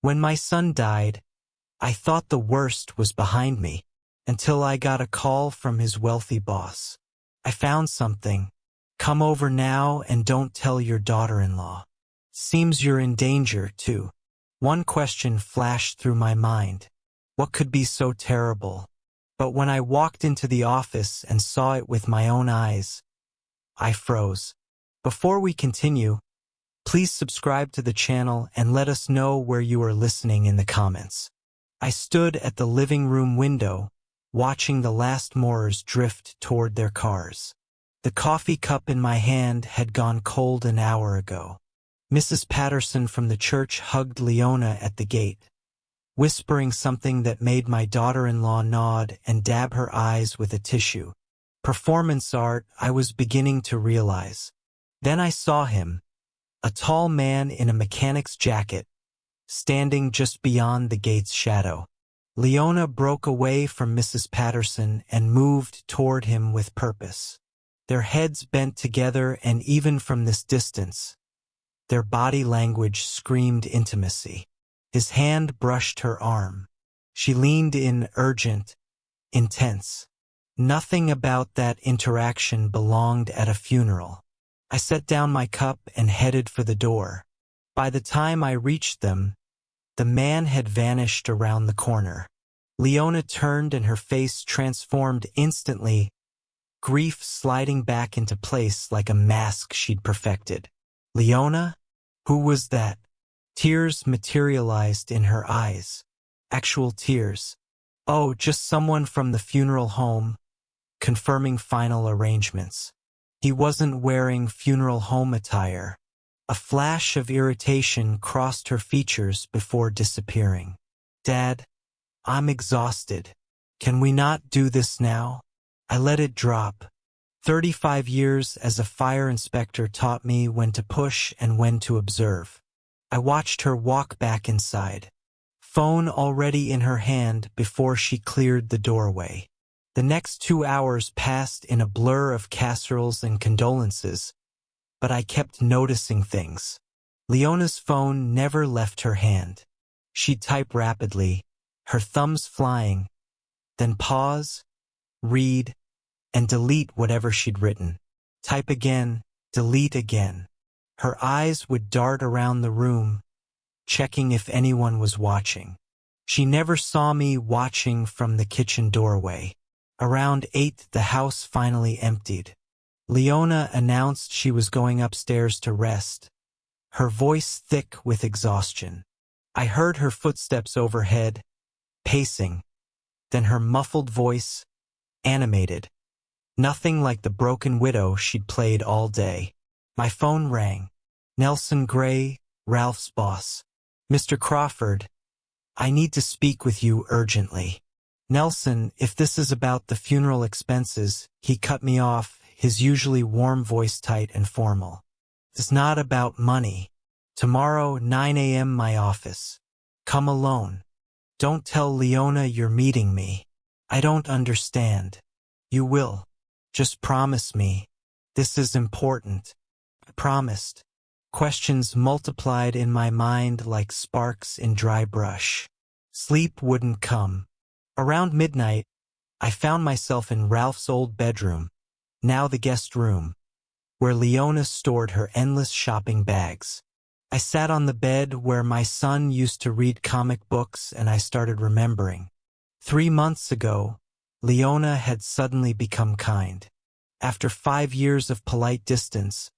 When my son died, I thought the worst was behind me, until I got a call from his wealthy boss. I found something. Come over now and don't tell your daughter-in-law. Seems you're in danger, too. One question flashed through my mind. What could be so terrible? But when I walked into the office and saw it with my own eyes, I froze. Before we continue, please subscribe to the channel and let us know where you are listening in the comments. I stood at the living room window, watching the last mourners drift toward their cars. The coffee cup in my hand had gone cold an hour ago. Mrs. Patterson from the church hugged Leona at the gate, whispering something that made my daughter-in-law nod and dab her eyes with a tissue. Performance art, I was beginning to realize. Then I saw him, a tall man in a mechanic's jacket, standing just beyond the gate's shadow. Leona broke away from Mrs. Patterson and moved toward him with purpose. Their heads bent together, and even from this distance, their body language screamed intimacy. His hand brushed her arm. She leaned in, urgent, intense. Nothing about that interaction belonged at a funeral. I set down my cup and headed for the door. By the time I reached them, the man had vanished around the corner. Leona turned and her face transformed instantly, grief sliding back into place like a mask she'd perfected. Leona? Who was that? Tears materialized in her eyes. Actual tears. Oh, just someone from the funeral home, confirming final arrangements. He wasn't wearing funeral home attire. A flash of irritation crossed her features before disappearing. Dad, I'm exhausted. Can we not do this now? I let it drop. 35 years as a fire inspector taught me when to push and when to observe. I watched her walk back inside, phone already in her hand before she cleared the doorway. The next 2 hours passed in a blur of casseroles and condolences, but I kept noticing things. Leona's phone never left her hand. She'd type rapidly, her thumbs flying, then pause, read, and delete whatever she'd written. Type again, delete again. Her eyes would dart around the room, checking if anyone was watching. She never saw me watching from the kitchen doorway. Around 8, the house finally emptied. Leona announced she was going upstairs to rest, her voice thick with exhaustion. I heard her footsteps overhead, pacing, then her muffled voice, animated. Nothing like the broken widow she'd played all day. My phone rang. Nelson Gray, Ralph's boss. Mr. Crawford, I need to speak with you urgently. Nelson, if this is about the funeral expenses, he cut me off, his usually warm voice tight and formal. It's not about money. Tomorrow, 9 a.m. my office. Come alone. Don't tell Leona you're meeting me. I don't understand. You will. Just promise me. This is important. I promised. Questions multiplied in my mind like sparks in dry brush. Sleep wouldn't come. Around midnight, I found myself in Ralph's old bedroom, now the guest room, where Leona stored her endless shopping bags. I sat on the bed where my son used to read comic books, and I started remembering. 3 months ago, Leona had suddenly become kind. After 5 years of polite distance,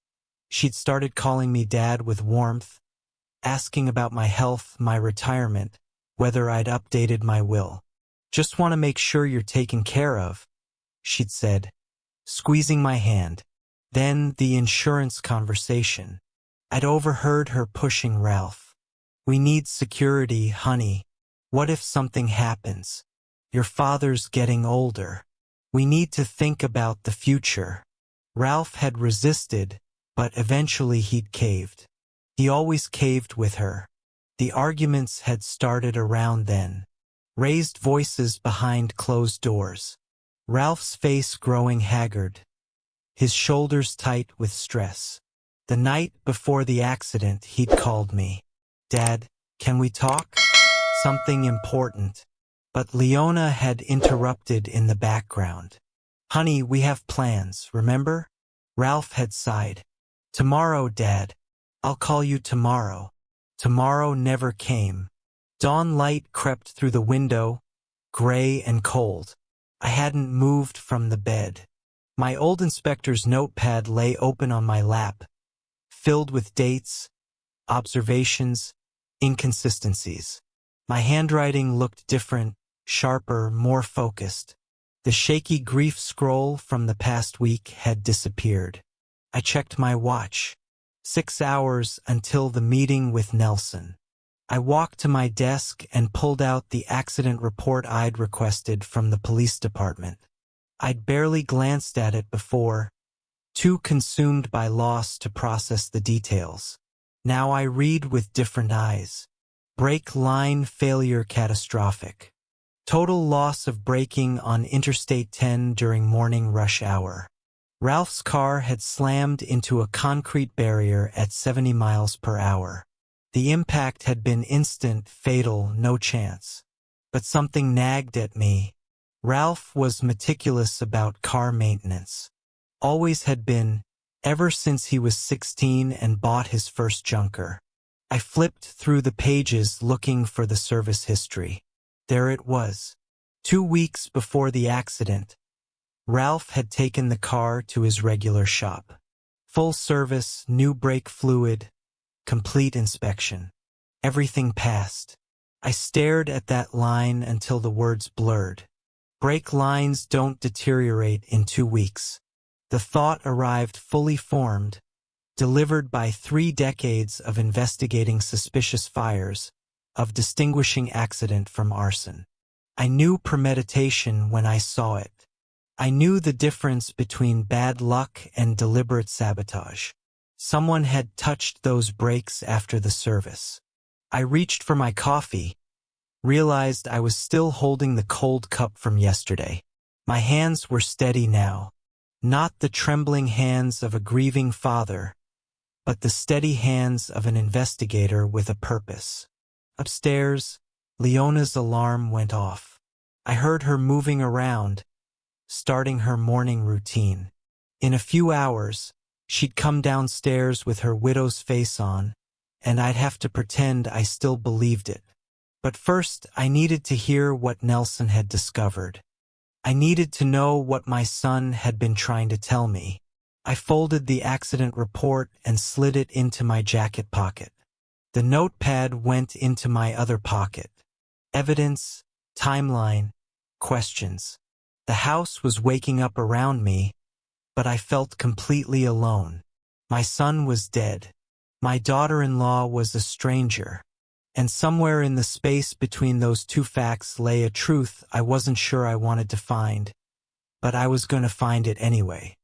she'd started calling me Dad with warmth, asking about my health, my retirement, whether I'd updated my will. Just want to make sure you're taken care of, she'd said, squeezing my hand. Then the insurance conversation. I'd overheard her pushing Ralph. We need security, honey. What if something happens? Your father's getting older. We need to think about the future. Ralph had resisted, but eventually he'd caved. He always caved with her. The arguments had started around then. Raised voices behind closed doors. Ralph's face growing haggard. His shoulders tight with stress. The night before the accident, he'd called me. Dad, Can we talk? Something important. But Leona had interrupted in the background. Honey, we have plans, remember? Ralph had sighed. Tomorrow, Dad. I'll call you tomorrow. Tomorrow never came. Dawn light crept through the window, gray and cold. I hadn't moved from the bed. My old inspector's notepad lay open on my lap, filled with dates, observations, inconsistencies. My handwriting looked different, sharper, more focused. The shaky grief scroll from the past week had disappeared. I checked my watch. 6 hours until the meeting with Nelson. I walked to my desk and pulled out the accident report I'd requested from the police department. I'd barely glanced at it before, too consumed by loss to process the details. Now I read with different eyes. Brake line failure catastrophic. Total loss of braking on Interstate 10 during morning rush hour. Ralph's car had slammed into a concrete barrier at 70 miles per hour. The impact had been instant, fatal, no chance. But something nagged at me. Ralph was meticulous about car maintenance. Always had been, ever since he was 16 and bought his first junker. I flipped through the pages looking for the service history. There it was. 2 weeks before the accident, Ralph had taken the car to his regular shop. Full service, new brake fluid, complete inspection. Everything passed. I stared at that line until the words blurred. Brake lines don't deteriorate in 2 weeks. The thought arrived fully formed, delivered by 3 decades of investigating suspicious fires, of distinguishing accident from arson. I knew premeditation when I saw it. I knew the difference between bad luck and deliberate sabotage. Someone had touched those brakes after the service. I reached for my coffee, realized I was still holding the cold cup from yesterday. My hands were steady now, not the trembling hands of a grieving father, but the steady hands of an investigator with a purpose. Upstairs, Leona's alarm went off. I heard her moving around, starting her morning routine. In a few hours, she'd come downstairs with her widow's face on, and I'd have to pretend I still believed it. But first, I needed to hear what Nelson had discovered. I needed to know what my son had been trying to tell me. I folded the accident report and slid it into my jacket pocket. The notepad went into my other pocket. Evidence, timeline, questions. The house was waking up around me, but I felt completely alone. My son was dead. My daughter-in-law was a stranger. And somewhere in the space between those 2 facts lay a truth I wasn't sure I wanted to find, but I was going to find it anyway.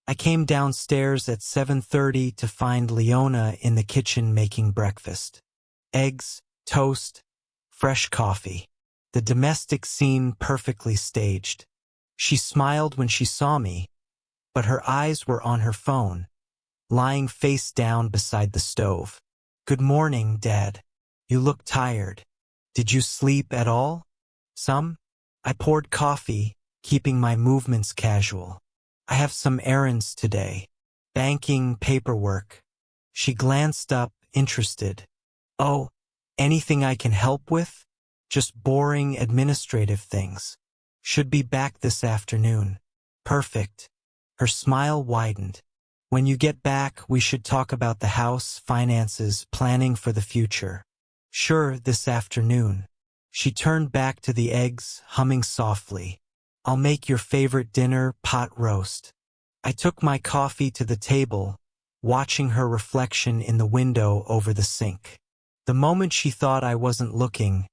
I came downstairs at 7:30 to find Leona in the kitchen making breakfast. Eggs, toast, fresh coffee. The domestic scene perfectly staged. She smiled when she saw me, but her eyes were on her phone, lying face down beside the stove. Good morning, Dad. You look tired. Did you sleep at all? Some? I poured coffee, keeping my movements casual. I have some errands today. Banking, paperwork. She glanced up, interested. Oh, anything I can help with? Just boring administrative things. Should be back this afternoon. Perfect. Her smile widened. When you get back, we should talk about the house, finances, planning for the future. Sure, this afternoon. She turned back to the eggs, humming softly. I'll make your favorite dinner, pot roast. I took my coffee to the table, watching her reflection in the window over the sink. The moment she thought I wasn't looking,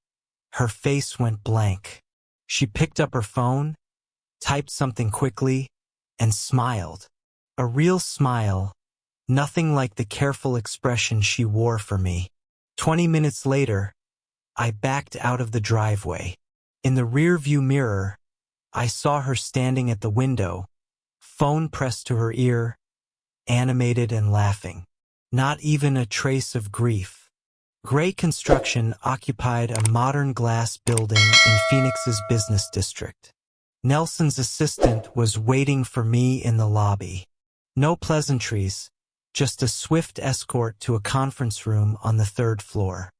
her face went blank. She picked up her phone, typed something quickly, and smiled. A real smile, nothing like the careful expression she wore for me. 20 minutes later, I backed out of the driveway. In the rearview mirror, I saw her standing at the window, phone pressed to her ear, animated and laughing. Not even a trace of grief. Gray construction occupied a modern glass building in Phoenix's business district. Nelson's assistant was waiting for me in the lobby. No pleasantries, just a swift escort to a conference room on the third floor.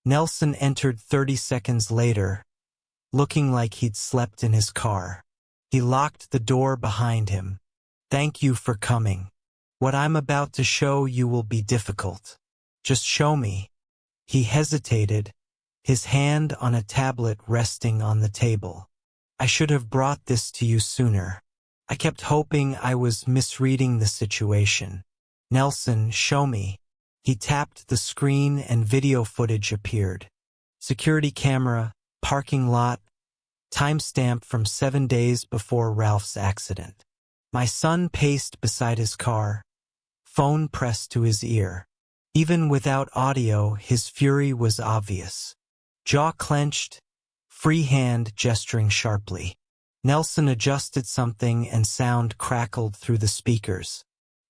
Nelson entered 30 seconds later, looking like he'd slept in his car. He locked the door behind him. "Thank you for coming. What I'm about to show you will be difficult. Just show me." He hesitated, his hand on a tablet resting on the table. "I should have brought this to you sooner. I kept hoping I was misreading the situation." "Nelson, show me." He tapped the screen and video footage appeared. Security camera, parking lot, timestamp from 7 days before Ralph's accident. My son paced beside his car, phone pressed to his ear. Even without audio, his fury was obvious. Jaw clenched, free hand gesturing sharply. Nelson adjusted something and sound crackled through the speakers.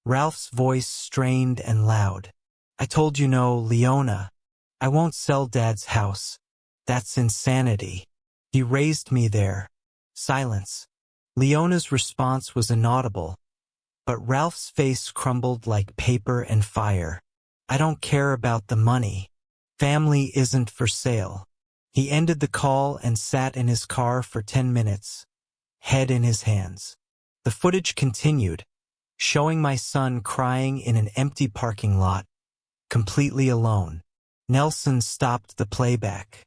Ralph's voice strained and loud. "I told you no, Leona. I won't sell Dad's house. That's insanity. He raised me there." Silence. Leona's response was inaudible, but Ralph's face crumbled like paper and fire. "I don't care about the money. Family isn't for sale." He ended the call and sat in his car for 10 minutes, head in his hands. The footage continued, showing my son crying in an empty parking lot, completely alone. Nelson stopped the playback.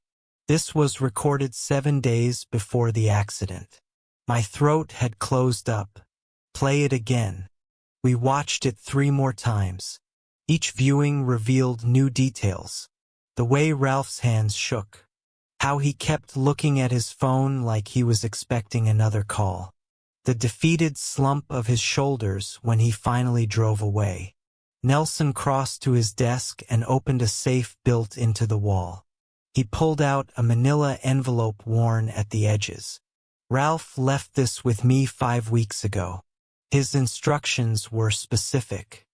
This was recorded 7 days before the accident. My throat had closed up. "Play it again." We watched it 3 more times. Each viewing revealed new details. The way Ralph's hands shook. How he kept looking at his phone like he was expecting another call. The defeated slump of his shoulders when he finally drove away. Nelson crossed to his desk and opened a safe built into the wall. He pulled out a manila envelope worn at the edges. "Ralph left this with me 5 weeks ago. His instructions were specific.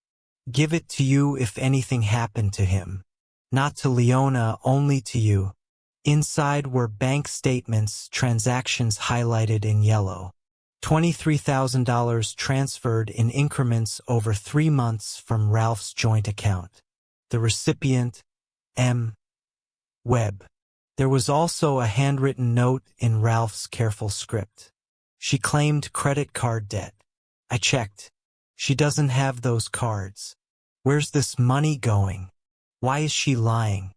Give it to you if anything happened to him. Not to Leona, only to you." Inside were bank statements, transactions highlighted in yellow. $23,000 transferred in increments over 3 months from Ralph's joint account. The recipient, M. Webb. There was also a handwritten note in Ralph's careful script. "She claimed credit card debt. I checked. She doesn't have those cards. Where's this money going? Why is she lying?"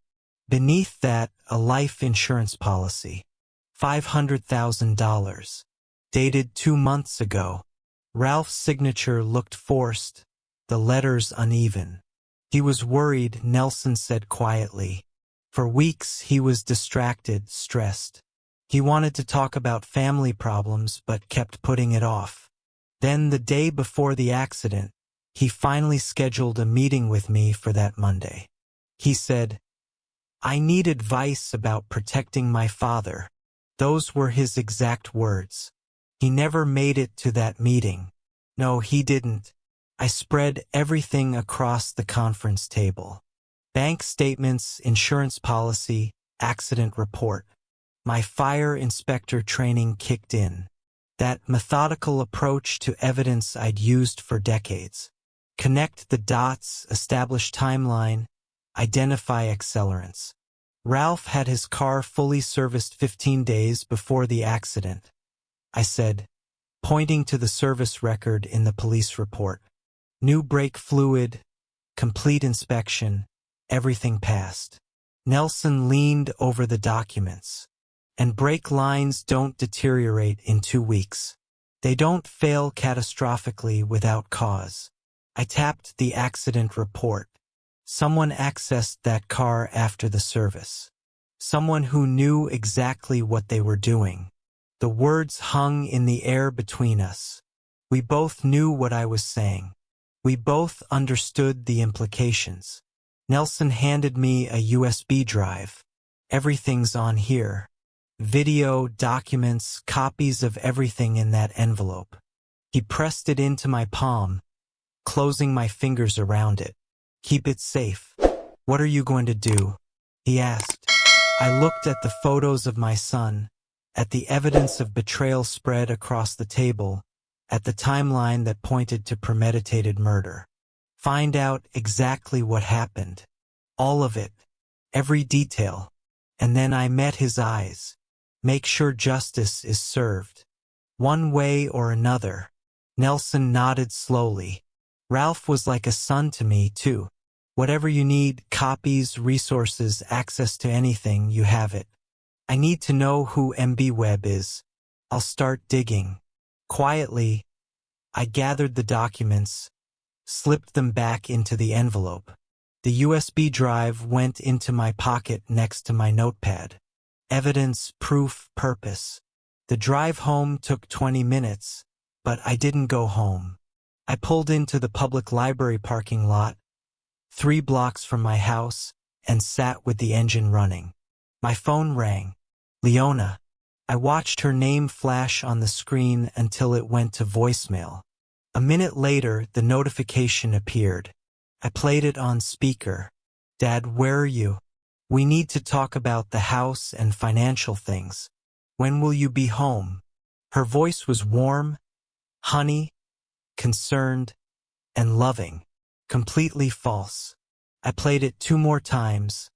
Beneath that, a life insurance policy. $500,000. Dated 2 months ago. Ralph's signature looked forced, the letters uneven. "He was worried," Nelson said quietly. "For weeks he was distracted, stressed. He wanted to talk about family problems but kept putting it off. Then the day before the accident, he finally scheduled a meeting with me for that Monday. He said, 'I need advice about protecting my father.' Those were his exact words. He never made it to that meeting. No, he didn't. I spread everything across the conference table. Bank statements, insurance policy, accident report. My fire inspector training kicked in. That methodical approach to evidence I'd used for decades. Connect the dots, establish timeline, identify accelerants. Ralph had his car fully serviced 15 days before the accident. I said, pointing to the service record in the police report. New brake fluid, complete inspection, everything passed. Nelson leaned over the documents. And brake lines don't deteriorate in 2 weeks. They don't fail catastrophically without cause. I tapped the accident report. Someone accessed that car after the service. Someone who knew exactly what they were doing. The words hung in the air between us. We both knew what I was saying. We both understood the implications. Nelson handed me a USB drive. Everything's on here. Video, documents, copies of everything in that envelope. He pressed it into my palm, closing my fingers around it. Keep it safe. What are you going to do? he asked. I looked at the photos of my son, at the evidence of betrayal spread across the table, at the timeline that pointed to premeditated murder. Find out exactly what happened. All of it. Every detail. And then I met his eyes. Make sure justice is served. One way or another. Nelson nodded slowly. Ralph was like a son to me, too. Whatever you need, copies, resources, access to anything, you have it. I need to know who MB Webb is. I'll start digging. Quietly, I gathered the documents, slipped them back into the envelope. The USB drive went into my pocket next to my notepad. Evidence, proof, purpose. The drive home took 20 minutes, but I didn't go home. I pulled into the public library parking lot, 3 blocks from my house, and sat with the engine running. My phone rang. Leona. I watched her name flash on the screen until it went to voicemail. A minute later, the notification appeared. I played it on speaker. Dad, where are you? We need to talk about the house and financial things. When will you be home? Her voice was warm, honey, concerned, and loving. Completely false. I played it 2 more times,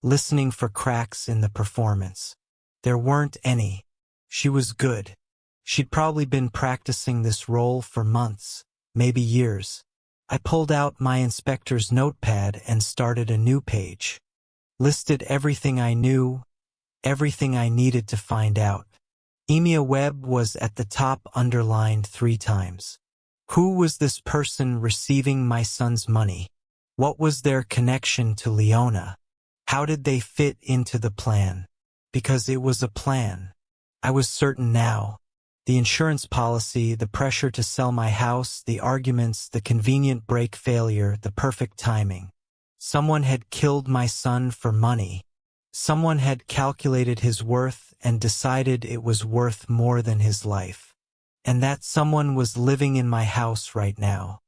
listening for cracks in the performance. There weren't any. She was good. She'd probably been practicing this role for months, maybe years. I pulled out my inspector's notepad and started a new page. Listed everything I knew, everything I needed to find out. Emia Webb was at the top, underlined 3 times. Who was this person receiving my son's money? What was their connection to Leona? How did they fit into the plan? Because it was a plan. I was certain now. The insurance policy, the pressure to sell my house, the arguments, the convenient brake failure, the perfect timing. Someone had killed my son for money. Someone had calculated his worth and decided it was worth more than his life. And that someone was living in my house right now.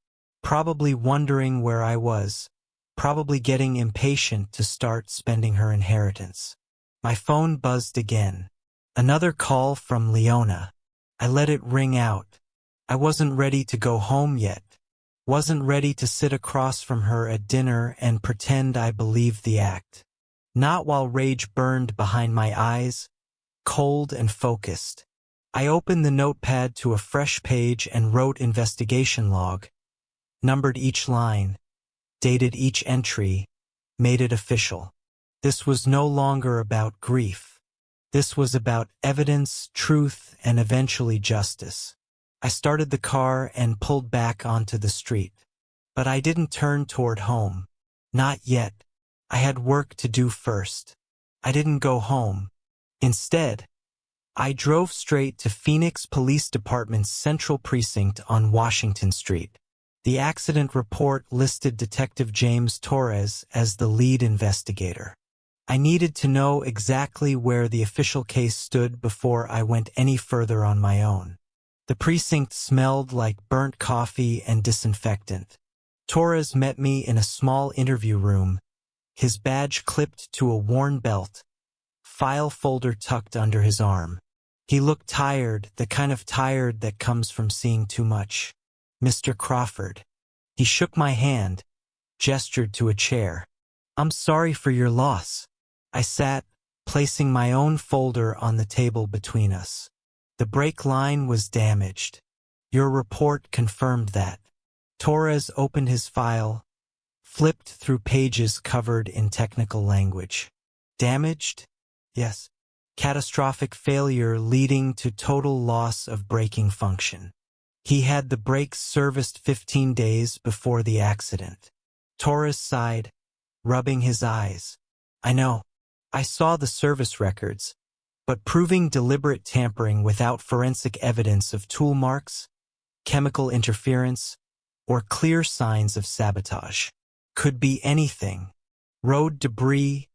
Probably wondering where I was. Probably getting impatient to start spending her inheritance. My phone buzzed again. Another call from Leona. I let it ring out. I wasn't ready to go home yet. Wasn't ready to sit across from her at dinner and pretend I believed the act. Not while rage burned behind my eyes, cold and focused. I opened the notepad to a fresh page and wrote investigation log. Numbered each line, dated each entry, made it official. This was no longer about grief. This was about evidence, truth, and eventually justice. I started the car and pulled back onto the street. But I didn't turn toward home. Not yet. I had work to do first. I didn't go home. Instead, I drove straight to Phoenix Police Department's Central Precinct on Washington Street. The accident report listed Detective James Torres as the lead investigator. I needed to know exactly where the official case stood before I went any further on my own. The precinct smelled like burnt coffee and disinfectant. Torres met me in a small interview room, his badge clipped to a worn belt, file folder tucked under his arm. He looked tired, the kind of tired that comes from seeing too much. Mr. Crawford. He shook my hand, gestured to a chair. I'm sorry for your loss. I sat, placing my own folder on the table between us. The brake line was damaged. Your report confirmed that. Torres opened his file, flipped through pages covered in technical language. Damaged? Yes. Catastrophic failure leading to total loss of braking function. He had the brakes serviced 15 days before the accident. Torres sighed, rubbing his eyes. I know. I saw the service records, but proving deliberate tampering without forensic evidence of tool marks, chemical interference, or clear signs of sabotage could be anything. Road debris,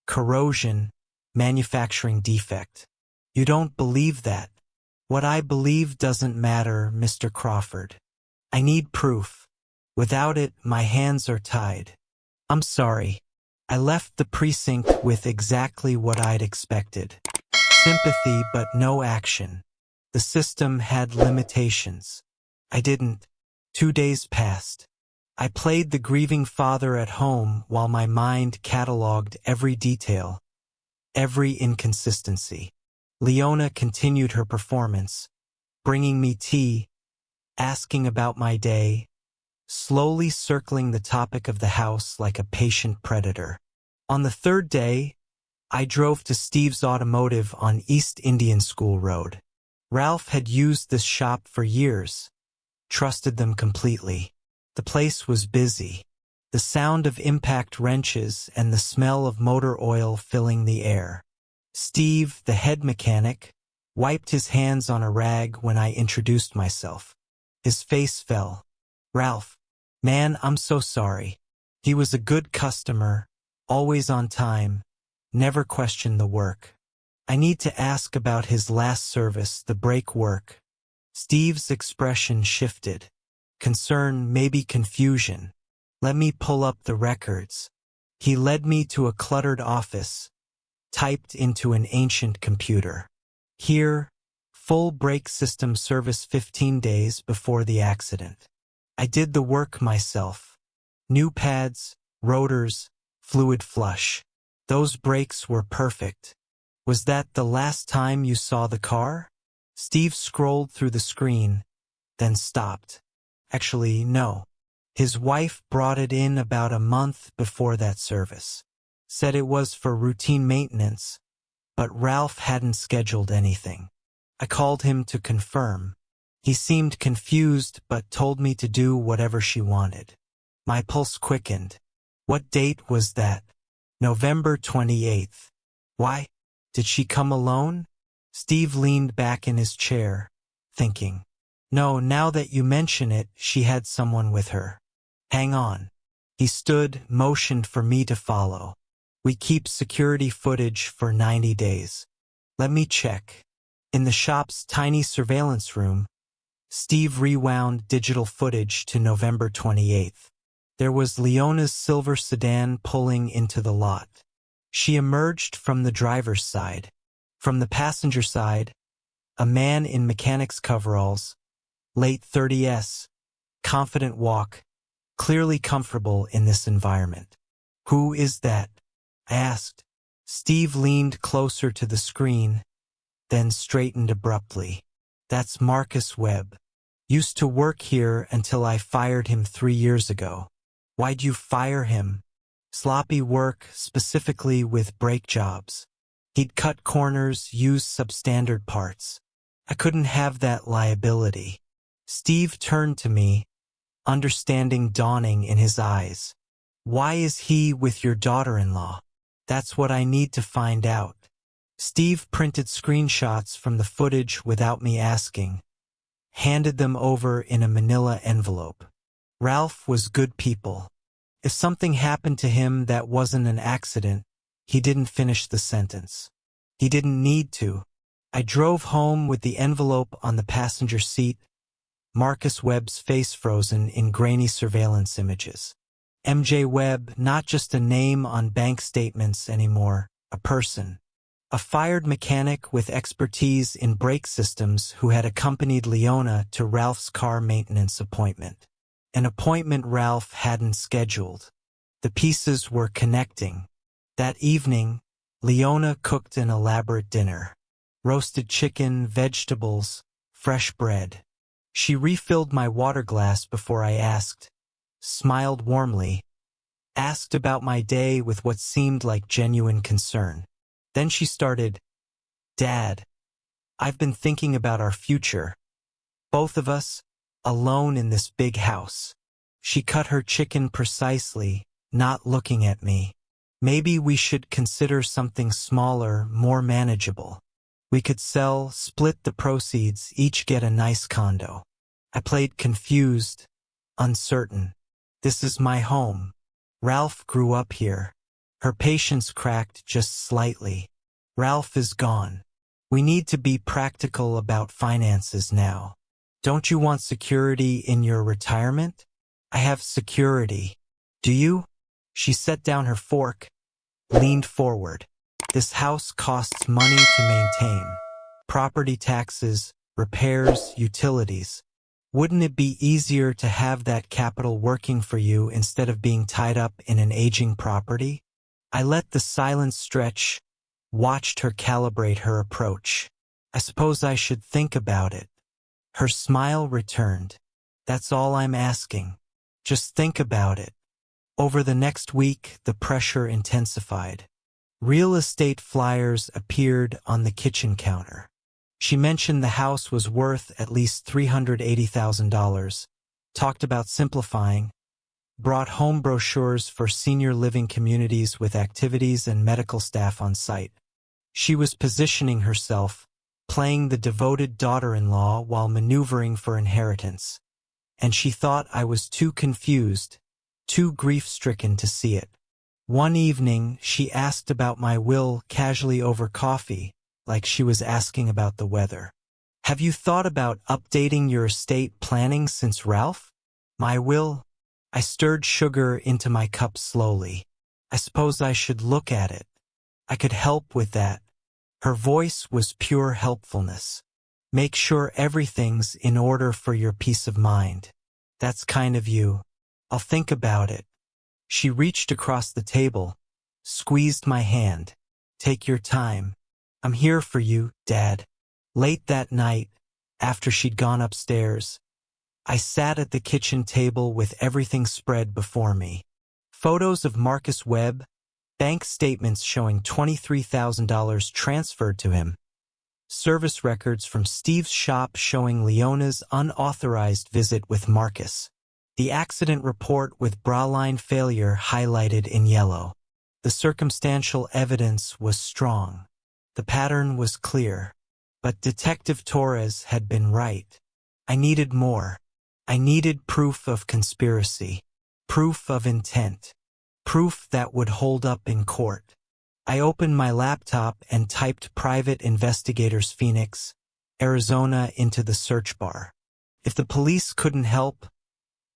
corrosion, manufacturing defect. You don't believe that. What I believe doesn't matter, Mr. Crawford. I need proof. Without it, my hands are tied. I'm sorry. I left the precinct with exactly what I'd expected. Sympathy but no action. The system had limitations. I didn't. 2 days passed. I played the grieving father at home while my mind catalogued every detail, every inconsistency. Leona continued her performance, bringing me tea, asking about my day, slowly circling the topic of the house like a patient predator. On the third day, I drove to Steve's Automotive on East Indian School Road. Ralph had used this shop for years, trusted them completely. The place was busy, the sound of impact wrenches and the smell of motor oil filling the air. Steve, the head mechanic, wiped his hands on a rag when I introduced myself. His face fell. "Ralph, man, I'm so sorry." He was a good customer, always on time, never questioned the work. "I need to ask about his last service, the brake work." Steve's expression shifted. Concern, maybe confusion. "Let me pull up the records." He led me to a cluttered office, typed into an ancient computer. "Here, full brake system service 15 days before the accident." I did the work myself. New pads, rotors, fluid flush. Those brakes were perfect. "Was that the last time you saw the car?" Steve scrolled through the screen, then stopped. "Actually, no. His wife brought it in about a month before that service. Said it was for routine maintenance, but Ralph hadn't scheduled anything." I called him to confirm. He seemed confused but told me to do whatever she wanted. My pulse quickened. What date was that? November 28th. Why? Did she come alone? Steve leaned back in his chair, thinking. No, now that you mention it, she had someone with her. Hang on. He stood, motioned for me to follow. We keep security footage for 90 days. Let me check. In the shop's tiny surveillance room, Steve rewound digital footage to November 28th. There was Leona's silver sedan pulling into the lot. She emerged from the driver's side. From the passenger side, a man in mechanic's coveralls, late 30s, confident walk, clearly comfortable in this environment. Who is that? I asked. Steve leaned closer to the screen, then straightened abruptly. That's Marcus Webb. Used to work here until I fired him 3 years ago. Why'd you fire him? Sloppy work, specifically with brake jobs. He'd cut corners, use substandard parts. I couldn't have that liability. Steve turned to me, understanding dawning in his eyes. Why is he with your daughter-in-law? That's what I need to find out. Steve printed screenshots from the footage without me asking, handed them over in a manila envelope. Ralph was good people. If something happened to him that wasn't an accident, he didn't finish the sentence. He didn't need to. I drove home with the envelope on the passenger seat, Marcus Webb's face frozen in grainy surveillance images. MJ Webb, not just a name on bank statements anymore, a person. A fired mechanic with expertise in brake systems who had accompanied Leona to Ralph's car maintenance appointment. An appointment Ralph hadn't scheduled. The pieces were connecting. That evening, Leona cooked an elaborate dinner. Roasted chicken, vegetables, fresh bread. She refilled my water glass before I asked, smiled warmly, asked about my day with what seemed like genuine concern. Then she started, Dad, I've been thinking about our future. Both of us, alone in this big house. She cut her chicken precisely, not looking at me. Maybe we should consider something smaller, more manageable. We could sell, split the proceeds, each get a nice condo. I played confused, uncertain. This is my home. Ralph grew up here. Her patience cracked just slightly. Ralph is gone. We need to be practical about finances now. Don't you want security in your retirement? I have security. Do you? She set down her fork, leaned forward. This house costs money to maintain. Property taxes, repairs, utilities. Wouldn't it be easier to have that capital working for you instead of being tied up in an aging property? I let the silence stretch, watched her calibrate her approach. I suppose I should think about it. Her smile returned. That's all I'm asking. Just think about it. Over the next week, the pressure intensified. Real estate flyers appeared on the kitchen counter. She mentioned the house was worth at least $380,000, talked about simplifying, brought home brochures for senior living communities with activities and medical staff on site. She was positioning herself, playing the devoted daughter-in-law while maneuvering for inheritance. And she thought I was too confused, too grief-stricken to see it. One evening, she asked about my will casually over coffee, like she was asking about the weather. Have you thought about updating your estate planning since Ralph? My will? I stirred sugar into my cup slowly. I suppose I should look at it. I could help with that. Her voice was pure helpfulness. Make sure everything's in order for your peace of mind. That's kind of you. I'll think about it. She reached across the table, squeezed my hand. Take your time. I'm here for you, Dad. Late that night, after she'd gone upstairs, I sat at the kitchen table with everything spread before me. Photos of Marcus Webb, bank statements showing $23,000 transferred to him, service records from Steve's shop showing Leona's unauthorized visit with Marcus, the accident report with bra line failure highlighted in yellow. The circumstantial evidence was strong. The pattern was clear. But Detective Torres had been right. I needed more. I needed proof of conspiracy, proof of intent, proof that would hold up in court. I opened my laptop and typed Private Investigators Phoenix, Arizona into the search bar. If the police couldn't help,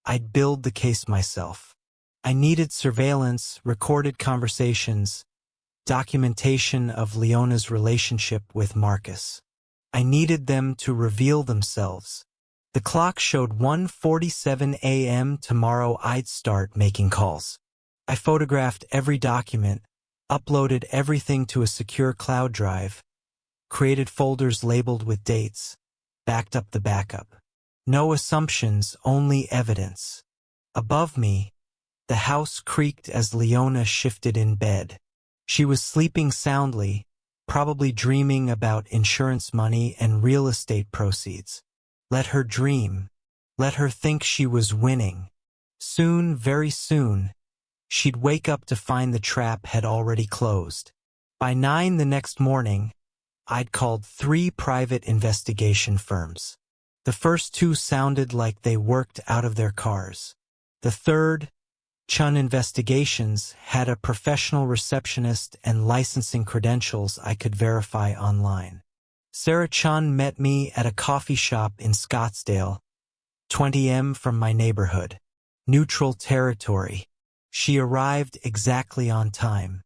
I'd build the case myself. I needed surveillance, recorded conversations, documentation of Leona's relationship with Marcus. I needed them to reveal themselves. The clock showed 1:47 a.m. Tomorrow I'd start making calls. I photographed every document, uploaded everything to a secure cloud drive, created folders labeled with dates, backed up the backup. No assumptions, only evidence. Above me, the house creaked as Leona shifted in bed. She was sleeping soundly, probably dreaming about insurance money and real estate proceeds. Let her dream. Let her think she was winning. Soon, very soon, she'd wake up to find the trap had already closed. By 9 the next morning, I'd called 3 private investigation firms. The first 2 sounded like they worked out of their cars. The third, Chun Investigations, had a professional receptionist and licensing credentials I could verify online. Sarah Chun met me at a coffee shop in Scottsdale, 20 m from my neighborhood. Neutral territory. She arrived exactly on time.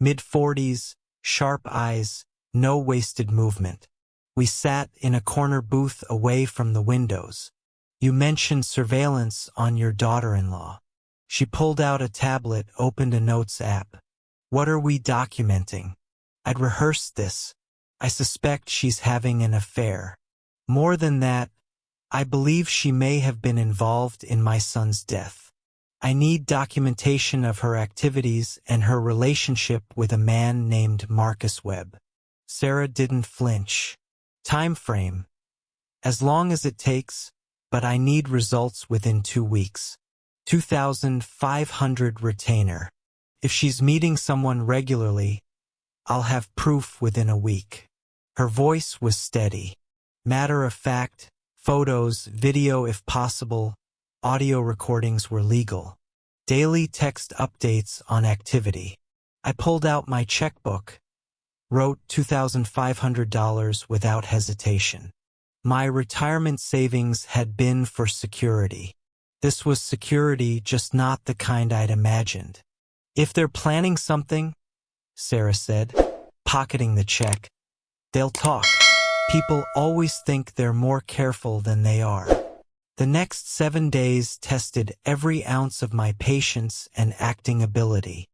Mid-40s, sharp eyes, no wasted movement. We sat in a corner booth away from the windows. You mentioned surveillance on your daughter-in-law. She pulled out a tablet, opened a notes app. What are we documenting? I'd rehearsed this. I suspect she's having an affair. More than that, I believe she may have been involved in my son's death. I need documentation of her activities and her relationship with a man named Marcus Webb. Sarah didn't flinch. Time frame. As long as it takes, but I need results within 2 weeks. 2,500 retainer. If she's meeting someone regularly, I'll have proof within a week. Her voice was steady. Matter of fact, photos, video if possible, audio recordings were legal. Daily text updates on activity. I pulled out my checkbook, wrote $2,500 without hesitation. My retirement savings had been for security. This was security, just not the kind I'd imagined. If they're planning something, Sarah said, pocketing the check. They'll talk. People always think they're more careful than they are. The next 7 days tested every ounce of my patience and acting ability.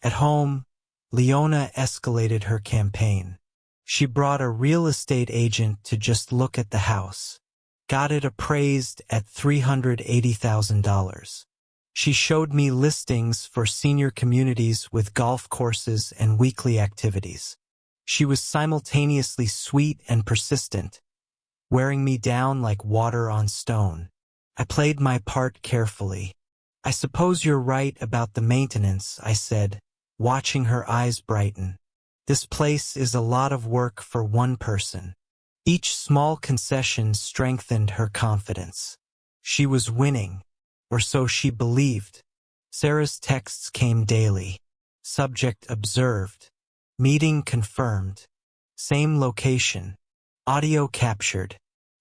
At home, Leona escalated her campaign. She brought a real estate agent to just look at the house. Got it appraised at $380,000. She showed me listings for senior communities with golf courses and weekly activities. She was simultaneously sweet and persistent, wearing me down like water on stone. I played my part carefully. I suppose you're right about the maintenance, I said, watching her eyes brighten. This place is a lot of work for one person. Each small concession strengthened her confidence. She was winning, or so she believed. Sarah's texts came daily. Subject observed. Meeting confirmed. Same location. Audio captured.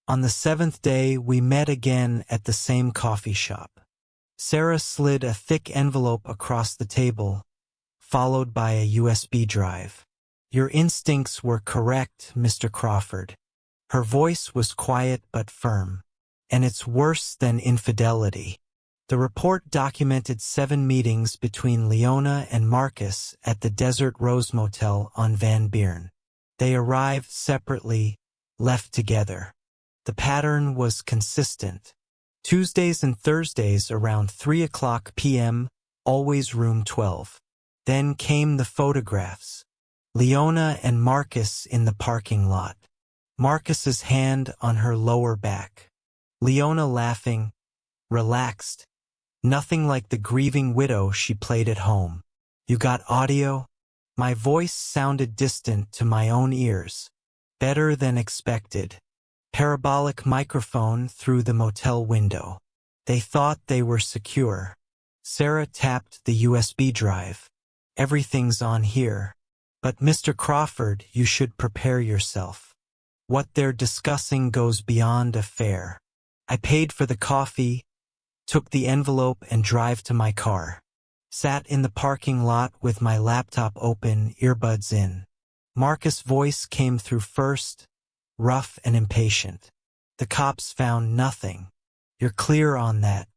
On the 7th day, we met again at the same coffee shop. Sarah slid a thick envelope across the table, followed by a USB drive. Your instincts were correct, Mr. Crawford. Her voice was quiet but firm. And it's worse than infidelity. The report documented 7 meetings between Leona and Marcus at the Desert Rose Motel on Van Buren. They arrived separately, left together. The pattern was consistent. Tuesdays and Thursdays around 3:00 p.m., always room 12. Then came the photographs. Leona and Marcus in the parking lot. Marcus's hand on her lower back. Leona laughing, relaxed. Nothing like the grieving widow she played at home. You got audio? My voice sounded distant to my own ears. Better than expected. Parabolic microphone through the motel window. They thought they were secure. Sarah tapped the USB drive. Everything's on here. But Mr. Crawford, you should prepare yourself. What they're discussing goes beyond a fare. I paid for the coffee, took the envelope and drive to my car. Sat in the parking lot with my laptop open, earbuds in. Marcus' voice came through first, rough and impatient. The cops found nothing. You're clear on that.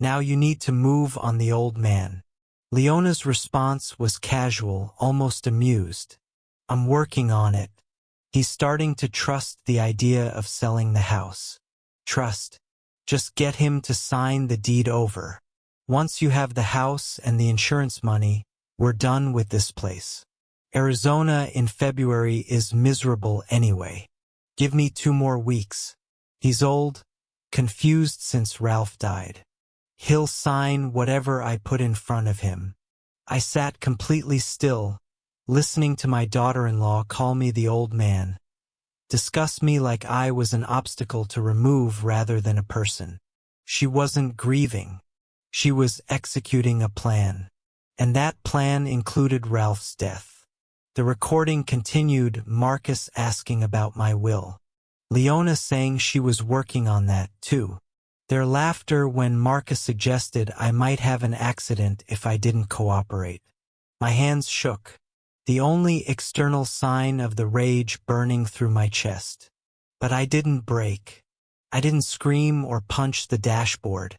Now you need to move on the old man. Leona's response was casual, almost amused. I'm working on it. He's starting to trust the idea of selling the house. Trust. Just get him to sign the deed over. Once you have the house and the insurance money, we're done with this place. Arizona in February is miserable anyway. Give me 2 more weeks. He's old, confused since Ralph died. He'll sign whatever I put in front of him. I sat completely still, listening to my daughter-in-law call me the old man, discuss me like I was an obstacle to remove rather than a person. She wasn't grieving. She was executing a plan. And that plan included Ralph's death. The recording continued, Marcus asking about my will. Leona saying she was working on that, too. Their laughter when Marcus suggested I might have an accident if I didn't cooperate. My hands shook, the only external sign of the rage burning through my chest. But I didn't break. I didn't scream or punch the dashboard.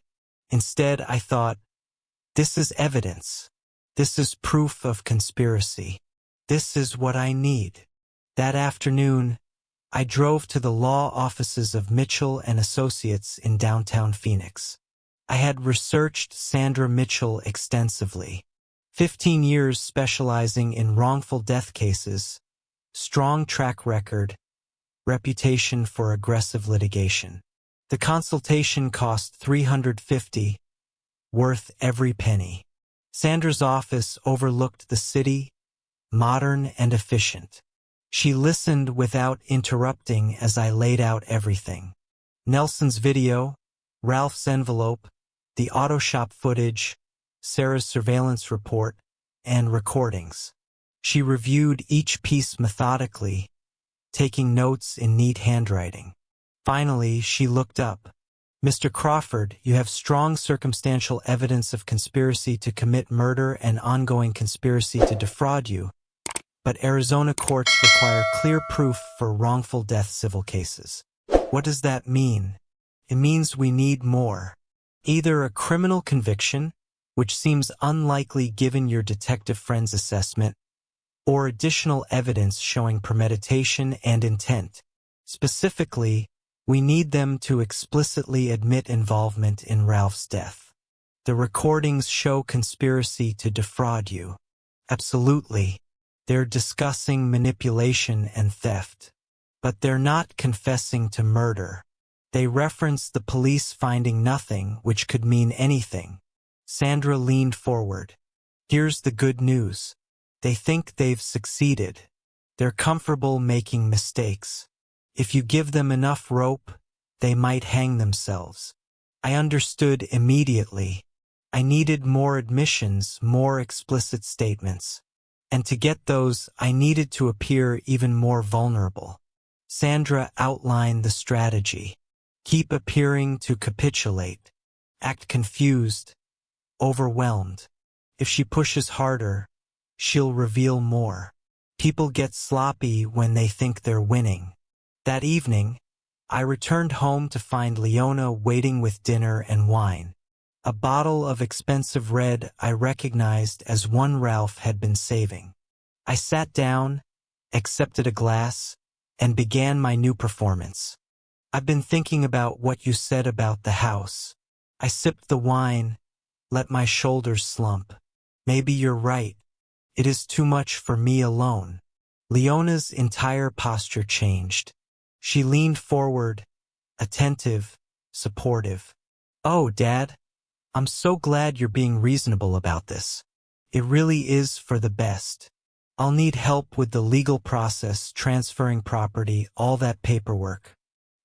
Instead, I thought, this is evidence. This is proof of conspiracy. This is what I need. That afternoon, I drove to the law offices of Mitchell and Associates in downtown Phoenix. I had researched Sandra Mitchell extensively. 15 years specializing in wrongful death cases, strong track record, reputation for aggressive litigation. The consultation cost $350, worth every penny. Sandra's office overlooked the city, modern and efficient. She listened without interrupting as I laid out everything. Nelson's video, Ralph's envelope, the auto shop footage, Sarah's surveillance report, and recordings. She reviewed each piece methodically, taking notes in neat handwriting. Finally, she looked up. Mr. Crawford, you have strong circumstantial evidence of conspiracy to commit murder and ongoing conspiracy to defraud you. but Arizona courts require clear proof for wrongful death civil cases. What does that mean? It means we need more. Either a criminal conviction, which seems unlikely given your detective friend's assessment, or additional evidence showing premeditation and intent. Specifically, we need them to explicitly admit involvement in Ralph's death. The recordings show conspiracy to defraud you. Absolutely. They're discussing manipulation and theft. But they're not confessing to murder. They reference the police finding nothing, which could mean anything. Sandra leaned forward. Here's the good news. They think they've succeeded. They're comfortable making mistakes. If you give them enough rope, they might hang themselves. I understood immediately. I needed more admissions, more explicit statements. And to get those, I needed to appear even more vulnerable. Sandra outlined the strategy. Keep appearing to capitulate. Act confused, overwhelmed. If she pushes harder, she'll reveal more. People get sloppy when they think they're winning. That evening, I returned home to find Leona waiting with dinner and wine. A bottle of expensive red I recognized as one Ralph had been saving. I sat down, accepted a glass, and began my new performance. I've been thinking about what you said about the house. I sipped the wine, let my shoulders slump. Maybe you're right. It is too much for me alone. Leona's entire posture changed. She leaned forward, attentive, supportive. Oh, Dad, I'm so glad you're being reasonable about this. It really is for the best. I'll need help with the legal process, transferring property, all that paperwork.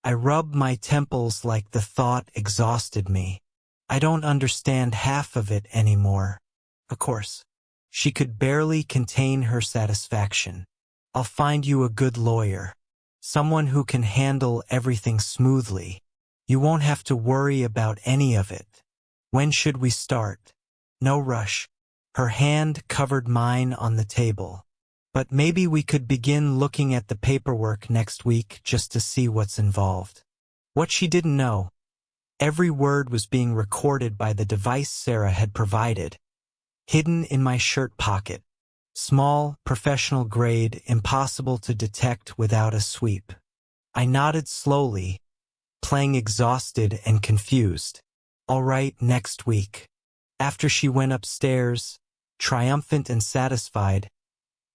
I rubbed my temples like the thought exhausted me. I don't understand half of it anymore. Of course. She could barely contain her satisfaction. I'll find you a good lawyer. Someone who can handle everything smoothly. You won't have to worry about any of it. When should we start? No rush. Her hand covered mine on the table. But maybe we could begin looking at the paperwork next week just to see what's involved. What she didn't know. Every word was being recorded by the device Sarah had provided. Hidden in my shirt pocket. Small, professional grade, impossible to detect without a sweep. I nodded slowly, playing exhausted and confused. All right, next week. After she went upstairs, triumphant and satisfied,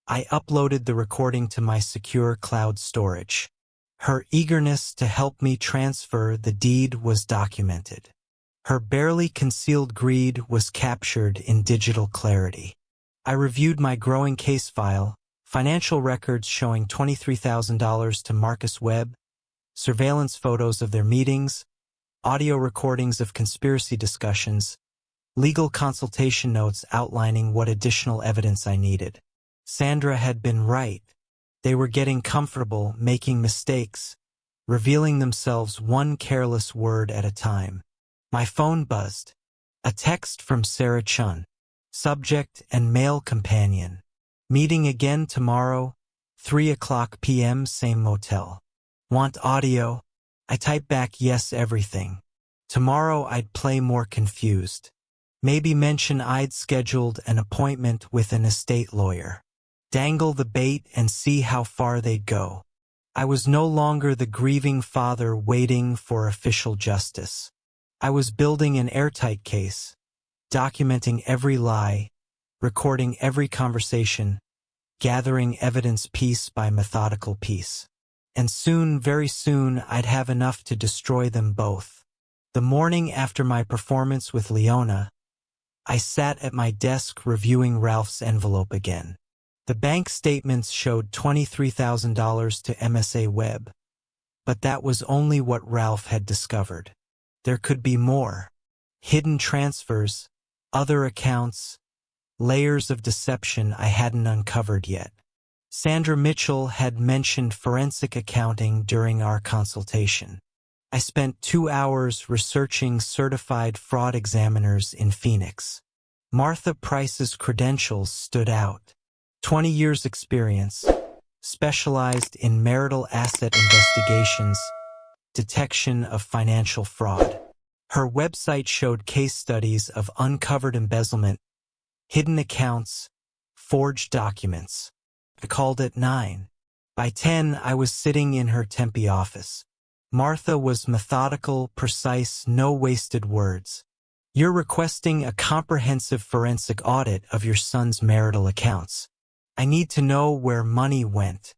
I uploaded the recording to my secure cloud storage. Her eagerness to help me transfer the deed was documented. Her barely concealed greed was captured in digital clarity. I reviewed my growing case file, financial records showing $23,000 to Marcus Webb, surveillance photos of their meetings, audio recordings of conspiracy discussions, legal consultation notes outlining what additional evidence I needed. Sandra had been right. They were getting comfortable, making mistakes, revealing themselves one careless word at a time. My phone buzzed. A text from Sarah Chun. Subject and male companion. Meeting again tomorrow, 3:00 p.m. same motel. Want audio? I type back yes everything. Tomorrow I'd play more confused. Maybe mention I'd scheduled an appointment with an estate lawyer. Dangle the bait and see how far they'd go. I was no longer the grieving father waiting for official justice. I was building an airtight case, documenting every lie, recording every conversation, gathering evidence piece by methodical piece. And soon, very soon, I'd have enough to destroy them both. The morning after my performance with Leona, I sat at my desk reviewing Ralph's envelope again. The bank statements showed $23,000 to MSA Web, but that was only what Ralph had discovered. There could be more. Hidden transfers, other accounts, layers of deception I hadn't uncovered yet. Sandra Mitchell had mentioned forensic accounting during our consultation. I spent 2 hours researching certified fraud examiners in Phoenix. Martha Price's credentials stood out. 20 years experience, specialized in marital asset investigations, detection of financial fraud. Her website showed case studies of uncovered embezzlement, hidden accounts, forged documents. I called at 9. By 10, I was sitting in her Tempe office. Martha was methodical, precise, no wasted words. You're requesting a comprehensive forensic audit of your son's marital accounts. I need to know where money went.